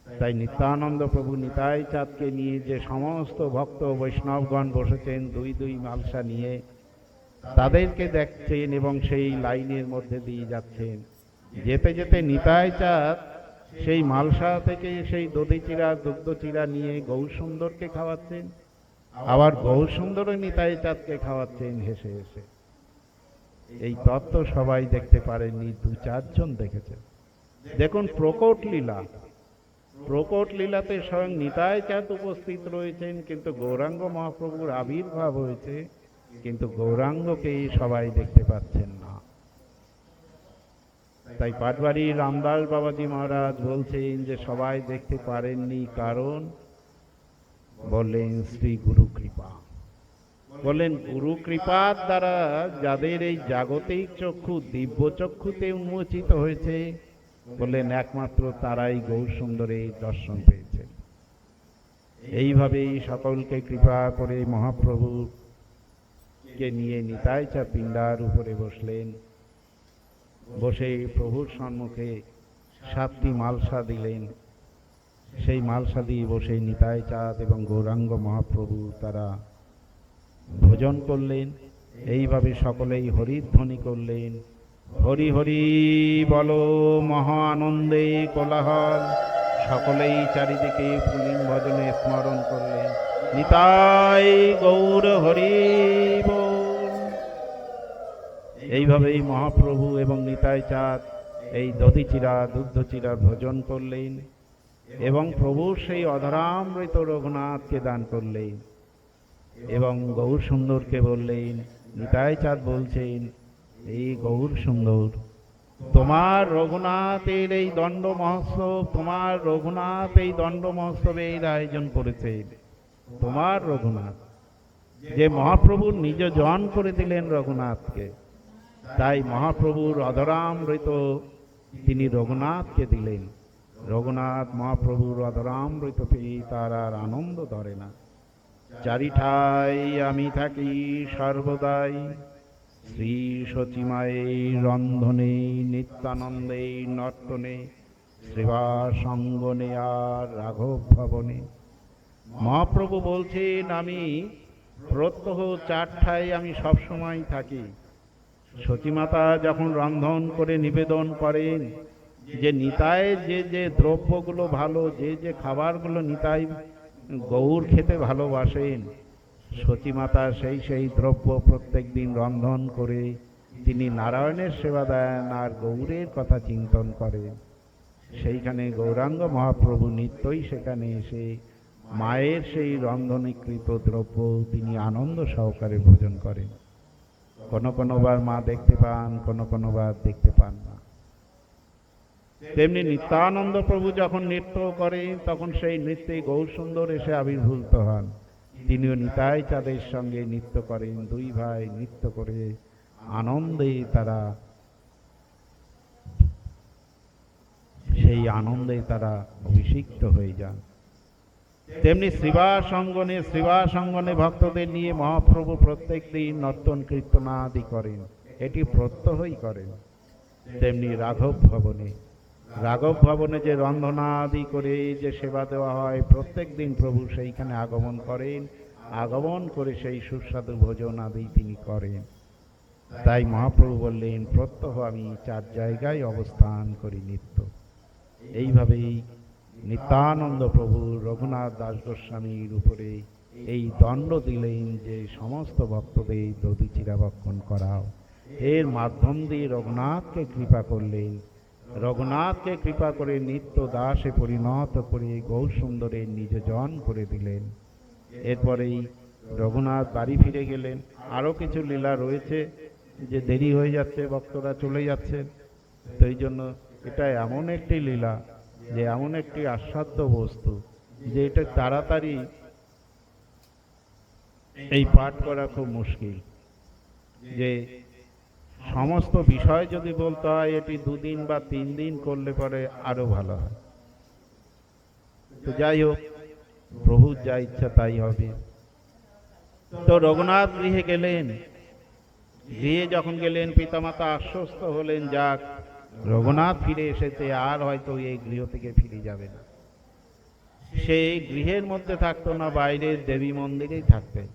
[SPEAKER 1] তাই নিত্যানন্দ প্রভু নিতাই চাঁদকে নিয়ে যে সমস্ত ভক্ত বৈষ্ণবগণ বসেছেন দুই দুই মালসা নিয়ে, তাদেরকে দেখছেন এবং সেই লাইনের মধ্যে দিয়ে যাচ্ছেন। যেতে যেতে নিতাই চাঁদ সেই মালসা থেকে সেই দধি চিরা, দুগ্ধ চিরা নিয়ে গৌরসুন্দরকে খাওয়াচ্ছেন, আবার গৌরসুন্দরও নিতাই চাঁদকে খাওয়াচ্ছেন হেসে হেসে। এই তত্ত্ব সবাই দেখতে পারেননি, দু চারজন দেখেছেন। দেখুন প্রকট লীলা, প্রকট লীলাতে স্বয়ং নিতাই চাঁদ উপস্থিত রয়েছেন, কিন্তু গৌরাঙ্গ মহাপ্রভুর আবির্ভাব হয়েছে, কিন্তু গৌরাঙ্গকেই সবাই দেখতে পাচ্ছেন না। তাই পাটবাড়ির রামদাস বাবাজি মহারাজ বলছেন যে সবাই দেখতে পারেননি, কারণ বললেন শ্রী গুরু কৃপা। বললেন গুরু কৃপার দ্বারা যাদের এই জাগতিক চক্ষু দিব্য চক্ষুতে উন্মোচিত হয়েছে, বললেন একমাত্র তারাই গৌরসুন্দরের দর্শন পেয়েছে। এইভাবেই সকলকে কৃপা করে মহাপ্রভুকে নিয়ে নিতাই চাঁদ পিণ্ডার উপরে বসলেন। বসে প্রভুর সম্মুখে 7টি মালসা দিলেন। সেই মালসা দিয়ে বসে নিতাই চাঁদ এবং গৌরাঙ্গ মহাপ্রভু তারা ভোজন করলেন। এইভাবে সকলেই হরিধ্বনি করলেন, হরি হরি বলো, মহা আনন্দে কোলাহল। সকলেই চারিদিকে পুলিং ভজনে স্মরণ করলেন, নিতাই গৌর হরি বল। এইভাবেই মহাপ্রভু এবং নিতাই চাঁদ এই দধি চিরা, দুগ্ধ চিরা ভোজন করলেন এবং প্রভুর সেই অধরামৃত রঘুনাথকে দান করলেন এবং গৌর সুন্দরকে বললেন। নিতাই চাঁদ বলছেন, এই গৌর সুন্দর, তোমার রঘুনাথের এই দণ্ড মহোৎসব, তোমার রঘুনাথ এই দণ্ড মহোৎসবের আয়োজন করেছেন। তোমার রঘুনাথ যে মহাপ্রভুর নিজ জন করে দিলেন রঘুনাথকে, তাই মহাপ্রভুর অধরামৃত তিনি রঘুনাথকে দিলেন। রঘুনাথ মহাপ্রভুর অধরামৃত পেয়ে তার আর আনন্দ ধরে না। চারিঠাই আমি থাকি সর্বদাই, শ্রী সচিমায়ের রন্ধনে, নিত্যানন্দে নর্তনে, শ্রীবাসঙ্গনে আর রাঘব ভবনে। মহাপ্রভু বলছেন, আমি প্রত্যহ চারঠায় আমি সবসময় থাকি। সতীমাতা যখন রন্ধন করে নিবেদন করেন যে নিতাই যে যে দ্রব্যগুলো ভালো, যে যে খাবারগুলো নিতাই গৌর খেতে ভালোবাসেন, সতীমাতা সেই সেই দ্রব্য প্রত্যেক দিন রন্ধন করে তিনি নারায়ণের সেবা দেন আর গৌরের কথা চিন্তন করেন। সেইখানে গৌরাঙ্গ মহাপ্রভু নিত্যই সেখানে এসে মায়ের সেই রন্ধনীকৃত দ্রব্য তিনি আনন্দ সহকারে ভোজন করেন। কোনো কোনোবার মা দেখতে পান, কোনো কোনোবার দেখতে পান না। তেমনি নিত্যানন্দ প্রভু যখন নৃত্য করেন, তখন সেই নৃত্যে গৌরসুন্দর এসে আবির্ভূত হন। তিনিও নিতাই চাঁদের সঙ্গে নৃত্য করেন। দুই ভাই নৃত্য করে আনন্দে তারা সেই আনন্দে তারা অভিষিক্ত হয়ে যান। তেমনি শ্রীবাসঙ্গনে ভক্তদের নিয়ে মহাপ্রভু প্রত্যেক দিন নর্তন কীর্তনাদি করেন, এটি প্রত্যহই করেন। তেমনি রাঘব ভবনে রাঘব ভবনে যে রন্ধনাদি করে যে সেবা দেওয়া হয়, প্রত্যেক দিন প্রভু সেইখানে আগমন করেন, আগমন করে সেই সুস্বাদু ভোজন আদি তিনি করেন। তাই মহাপ্রভু বললেন, প্রত্যহ আমি 4 জায়গায় অবস্থান করি নিত্য। এইভাবেই নিত্যানন্দ প্রভু রঘুনাথ দাস গোস্বামীর উপরে এই দণ্ড দিলেন যে সমস্ত ভক্তদের দধিচিরা ভক্ষণ করাও। এর মাধ্যম দিয়ে রঘুনাথকে কৃপা করলেন। রঘুনাথকে কৃপা করে নিত্য দাসে পরিণত করে গৌরসুন্দরের নিজজন করে দিলেন। এরপরেই রঘুনাথ বাড়ি ফিরে গেলেন। আরও কিছু লীলা রয়েছে, যে দেরি হয়ে যাচ্ছে, ভক্তরা চলে যাচ্ছেন, তো এই জন্য এটা এমন একটি লীলা, যে এমন একটি আস্বাদ্য বস্তু, যে এটা তাড়াতাড়ি এই পাঠ করা খুব মুশকিল। যে সমস্ত বিষয় যদি বলতে হয়, এটি 2 দিন বা 3 দিন করলে পরে আরো ভালো হয়। তো যাই হোক, প্রভুর যা ইচ্ছা তাই হবে। তো রঘুনাথ গৃহে গেলেন। গৃহে যখন গেলেন, পিতামাতা আশ্বস্ত হলেন, যাক রঘুনাথ ফিরে এসেছে, আর হয়তো এই গৃহ থেকে ফিরে যাবে না। সেই গৃহের মধ্যে থাকতো না, বাইরের দেবী মন্দিরেই থাকতেন।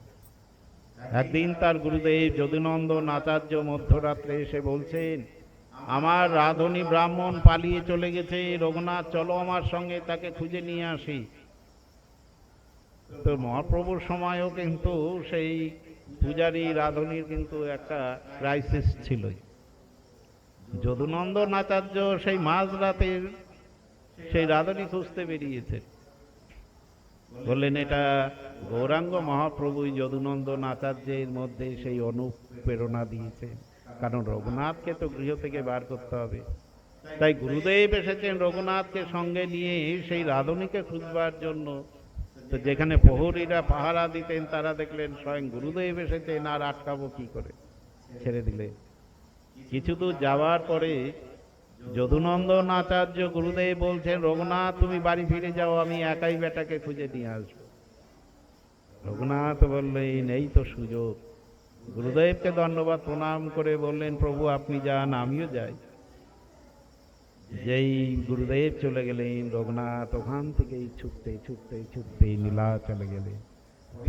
[SPEAKER 1] একদিন তার গুরুদেব যদুনন্দন আচার্য মধ্যরাত্রে এসে বলছেন, আমার রাধুনী ব্রাহ্মণ পালিয়ে চলে গেছে, রঘুনাথ চলো আমার সঙ্গে, তাকে খুঁজে নিয়ে আসি। তো মহাপ্রভুর সময়ও কিন্তু সেই পূজারী রাধুনীর কিন্তু একটা ক্রাইসিস ছিল। যদুনন্দন আচার্য সেই মাঝরাতের সেই রাধুনী খুঁজতে বেরিয়েছে। বললেন, এটা গৌরাঙ্গ মহাপ্রভুই যদুনন্দন আচার্যের মধ্যে সেই অনুপ্রেরণা দিয়েছেন, কারণ রঘুনাথকে তো গৃহ থেকে বার করতে হবে। তাই গুরুদেব এসেছেন রঘুনাথকে সঙ্গে নিয়ে সেই রাধুনীকে খুঁজবার জন্য। তো যেখানে প্রহরীরা পাহারা দিতেন, তারা দেখলেন স্বয়ং গুরুদেব এসেছেন, আর আটকাবো কি করে, ছেড়ে দিলে। কিছু দূর যাওয়ার পরে যদুনন্দন আচার্য গুরুদেব বলছেন, রঘুনাথ তুমি বাড়ি ফিরে যাও, আমি একাই বেটাকে খুঁজে নিয়ে আসবো। রঘুনাথ বললেন, এই তো সুযোগ। গুরুদেবকে ধন্যবাদ প্রণাম করে বললেন, প্রভু আপনি যান, আমিও যাই। যেই গুরুদেব চলে গেলেন, রঘুনাথ ওখান থেকেই ছুটতে ছুটতে ছুটতে নীলা চলে গেলেন।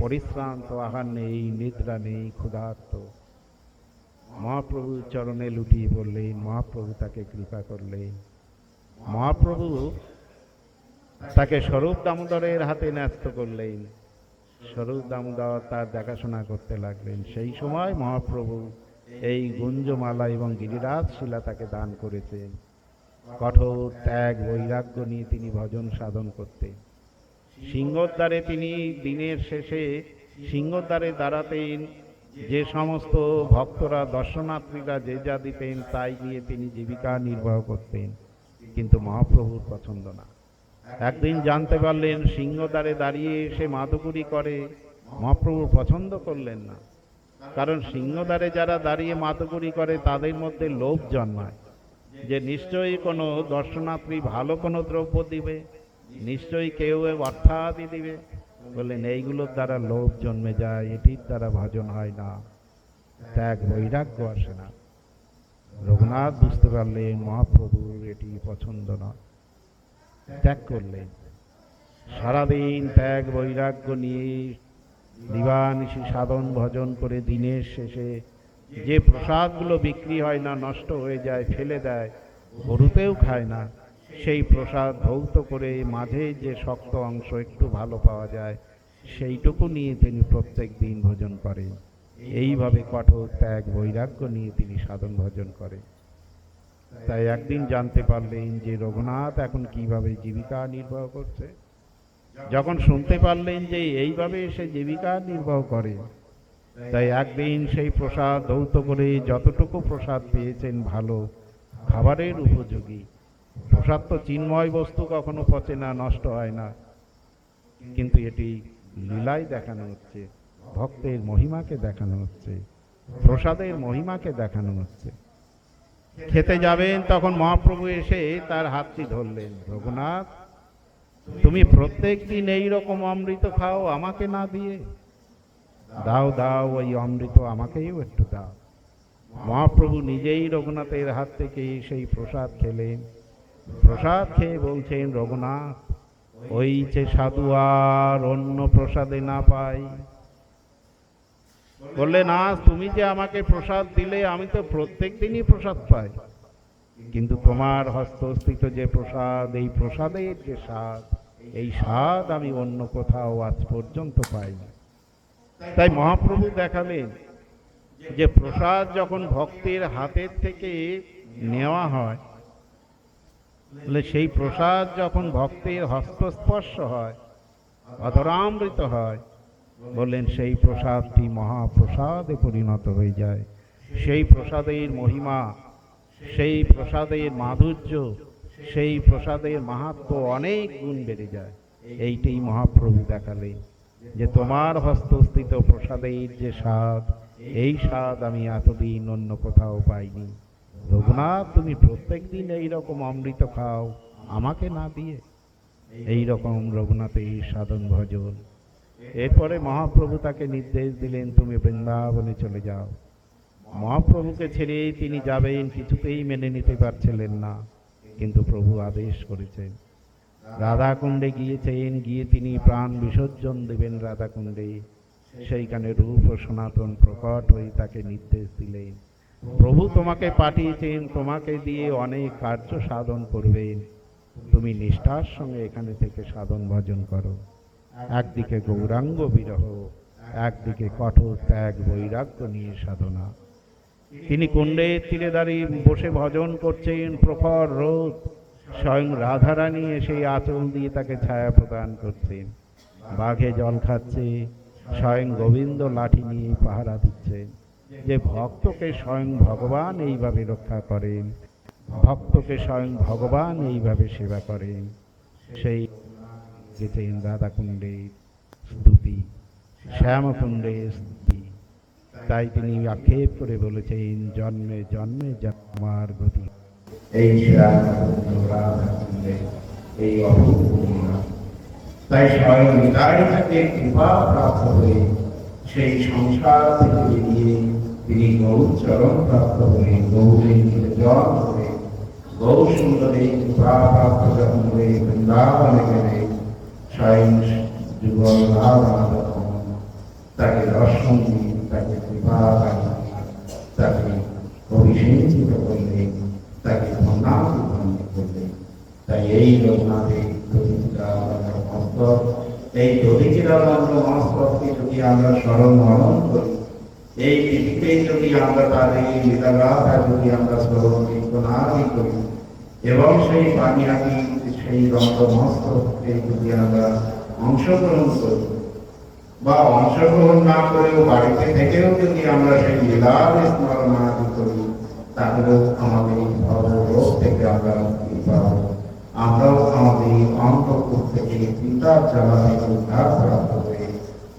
[SPEAKER 1] পরিশ্রান্ত, আহার নেই, নিদ্রা নেই, ক্ষুধার্ত। মহাপ্রভুর চরণে লুটিয়ে পড়লেন। মহাপ্রভু তাকে কৃপা করলেন। মহাপ্রভু তাকে স্বরূপ দামোদরের হাতে ন্যস্ত করলেন। স্বরূপ দামোদর তার দেখাশোনা করতে লাগলেন। সেই সময় মহাপ্রভু এই গুঞ্জমালা এবং গিরিরাজ শিলা তাকে দান করেছেন। কঠোর ত্যাগ বৈরাগ্য নিয়ে তিনি ভজন সাধন করতেন। সিংহদ্বারে তিনি দিনের শেষে সিংহদ্বারে দাঁড়াতেন। যে সমস্ত ভক্তরা দর্শনার্থীরা যে যা দিতেন তাই নিয়ে তিনি জীবিকা নির্বাহ করতেন, কিন্তু মহাপ্রভুর পছন্দ না। একদিন জানতে পারলেন সিংহদ্বারে দাঁড়িয়ে সে মাদুগুরি করে, মহাপ্রভু পছন্দ করলেন না। কারণ সিংহদ্বারে যারা দাঁড়িয়ে মাদুগুরি করে তাদের মধ্যে লোভ জন্মায়, যে নিশ্চয়ই কোনো দর্শনার্থী ভালো কোনো দ্রব্য দিবে, নিশ্চয়ই কেউ অর্থাদি দিবে। বললেন, এইগুলোর দ্বারা লোভ জন্মে যায়, এটির দ্বারা ভজন হয় না, ত্যাগ বৈরাগ্য আসে না। রঘুনাথ বুঝতে পারলেন মহাপ্রভুর এটি পছন্দ নয়, ত্যাগ করলেন। সারাদিন ত্যাগ বৈরাগ্য নিয়ে দিবানিশি সাধন ভজন করে দিনের শেষে যে প্রসাদগুলো বিক্রি হয় না, নষ্ট হয়ে যায়, ফেলে দেয়, গরুতেও খায় না, সেই প্রসাদ ধৌত করে মাঝে যে শক্ত অংশ একটু ভালো পাওয়া যায়, সেইটুকু নিয়ে তিনি প্রত্যেক দিন ভজন করেন। এইভাবে কঠোর ত্যাগ বৈরাগ্য নিয়ে তিনি সাধন ভজন করেন। তাই একদিন জানতে পারলেন যে রঘুনাথ এখন কিভাবে জীবিকা নির্বাহ করছে। যখন শুনতে পারলেন যে এইভাবে সে জীবিকা নির্বাহ করে, তাই একদিন সেই প্রসাদ ধৌত করে যতটুকু প্রসাদ পেয়েছেন ভালো, খাবারের উপযোগী প্রসাদ তো চিন্ময় বস্তু, কখনো পচে না, নষ্ট হয় না, কিন্তু এটি লীলায় দেখানো হচ্ছে, ভক্তের মহিমাকে দেখানো হচ্ছে, প্রসাদের মহিমাকে দেখানো হচ্ছে। খেতে যাবেন, তখন মহাপ্রভু এসে তার হাতটি ধরলেন। রঘুনাথ, তুমি প্রত্যেক দিন এইরকম অমৃত খাও, আমাকে না দিয়ে? দাও দাও, ওই অমৃত আমাকেও একটু দাও। মহাপ্রভু নিজেই রঘুনাথের হাত থেকে সেই প্রসাদ খেলেন। প্রসাদ খেয়ে বলছেন, রঘুনাথ, ওই যে সাধু আর অন্য প্রসাদে না পাই। বললে, না, তুমি যে আমাকে প্রসাদ দিলে, আমি তো প্রত্যেক দিনই প্রসাদ পাই, কিন্তু তোমার হস্তস্থিত যে প্রসাদ, এই প্রসাদের যে স্বাদ, এই স্বাদ আমি অন্য কোথাও আজ পর্যন্ত পাইনি। তাই মহাপ্রভু দেখালেন যে প্রসাদ যখন ভক্তের হাতের থেকে নেওয়া হয়, সেই প্রসাদ যখন ভক্তের হস্তস্পর্শ হয়, অধরামৃত হয়, বললেন সেই প্রসাদটি মহাপ্রসাদে পরিণত হয়ে যায়। সেই প্রসাদের মহিমা, সেই প্রসাদের মাধুর্য, সেই প্রসাদের মাহাত্ম্য অনেক গুণ বেড়ে যায়। এইটাই মহাপ্রভু দেখালেন যে তোমার হস্তস্থিত প্রসাদের যে স্বাদ, এই স্বাদ আমি এতদিন অন্য কোথাও পাইনি। রঘুনাথ, তুমি প্রত্যেক দিন এইরকম অমৃত খাও আমাকে না দিয়ে। এইরকম রঘুনাথের সাধন ভজন। এরপরে মহাপ্রভু তাকে নির্দেশ দিলেন, তুমি বৃন্দাবনে চলে যাও। মহাপ্রভুকে ছেড়ে তিনি যাবেন কিছুতেই মেনে নিতে পারছিলেন না, কিন্তু প্রভু আদেশ করেছেন। রাধাকুণ্ডে গিয়েছেন, গিয়ে তিনি প্রাণ বিসর্জন দেবেন রাধাকুণ্ডে। সেইখানে রূপ ও সনাতন প্রকট হয়ে তাকে নির্দেশ দিলেন, প্রভু তোমাকে পাঠিয়েছেন, তোমাকে দিয়ে অনেক কার্য সাধন করবেন, তুমি নিষ্ঠার সঙ্গে এখানে থেকে সাধন ভজন করো। একদিকে গৌরাঙ্গ বিরহ, একদিকে কঠোর ত্যাগ বৈরাগ্য নিয়ে সাধনা। তিনি কুণ্ডের তীরে দাঁড়িয়ে বসে ভজন করছেন, প্রখর রোদ, স্বয়ং রাধারানী এসে আঁচল দিয়ে তাকে ছায়া প্রদান করছেন। বাঘে জল খাচ্ছে, স্বয়ং গোবিন্দ লাঠি নিয়ে পাহারা দিচ্ছেন। যে ভক্তকে স্বয়ং ভগবান এইভাবে রক্ষা করেন, ভক্তকে স্বয়ং ভগবান এইভাবে সেবা করেন, সেই গেছেন রাধাকুণ্ডের স্তুতি, শ্যামকুণ্ডের স্তুতি। তাই তিনি আক্ষেপ করে বলেছেন, জন্মে জন্মে আমার গতি। এই রাধাকুণ্ডে এই অপূর্ণা, তাই স্বয়ং নিতাই থেকে কৃপা প্রাপ্ত হয়ে সেই সংসার থেকে বেরিয়ে তিনি গৌর চরণ প্রাপ্ত হয়ে গৌরের জন করে গৌর সুন্দরে কৃপা প্রাপ্ত যখন হয়ে বৃন্দাবনে গেলে স্বয়ং যুগল তাকে দর্শন দিয়ে, তাকে কৃপা তাকে অভিষেচিত করলেন, তাকে ধন্যাভিধন্য করলেন। তাই এই রঘুনাথের মস্তক, এই দধিচিরানন্দ মস্তককে যদি আমরা স্মরণ মরণ করি, এই পৃথিবীতে যদি আমরা তাদের লীলাগাথা যদি আমরা স্মরণ কীর্তনাদি করি, এবং সেই পানিয়াদি সেই রন্ধ্র মস্তকে যদি আমরা অংশগ্রহণ করি, বা অংশগ্রহণ না করেও বাড়িতে থেকেও যদি আমরা সেই লীলার স্মরণ আদি করি, তাহলেও আমাদের ভবরোগ থেকে আমরা মুক্তি পাব। আমরাও আমাদের অন্তঃপুর থেকে পিতার জ্বালা থেকে উদ্ধার প্রাপ্ত হয়ে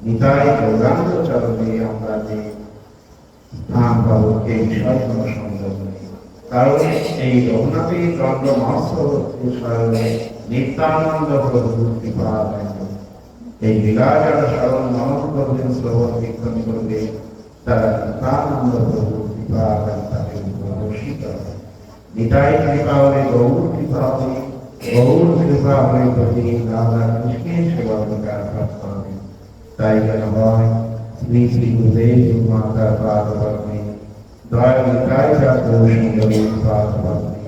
[SPEAKER 1] নিতাই গৌরাঙ্গ চরণে আমরা যে স্থান পাব, এই বিষয় কোনো সন্দেহ নেই। কারণ এই রঘুনাথের চন্দ্র মহোৎসব নিত্যানন্দ প্রভুর কৃপা। এই লীলা যারা স্মরণ মনন করবেন, শ্রবণ কীর্তন করবে, তারা নিত্যানন্দ প্রভুর কৃপা তাকে প্রদর্শিত হবে। নিতাই কৃপা হলে গৌর কৃপা হবে, গৌর কৃপা হলে প্রতি রাধা কৃষ্ণের সেবা অধিকার প্রাপ্ত হবে। তাই যেন হয় শ্রী শ্রী গুরুদেব মাতার পাদপদ্মে, দয়া নিতাই জাত সুন্দরী পাদপদ্মে,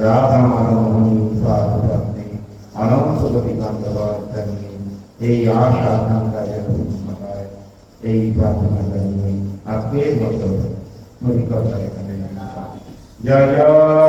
[SPEAKER 1] রাধা মানমোহনী পাদপদ্মে, অনন্তপতি বান্ধবার্ধনে এই আশা আকাঙ্ক্ষা যেন পূর্ণ হয়, এই প্রার্থনা জানিয়ে আজকের মতো হরিকথা এখানে জয় জয়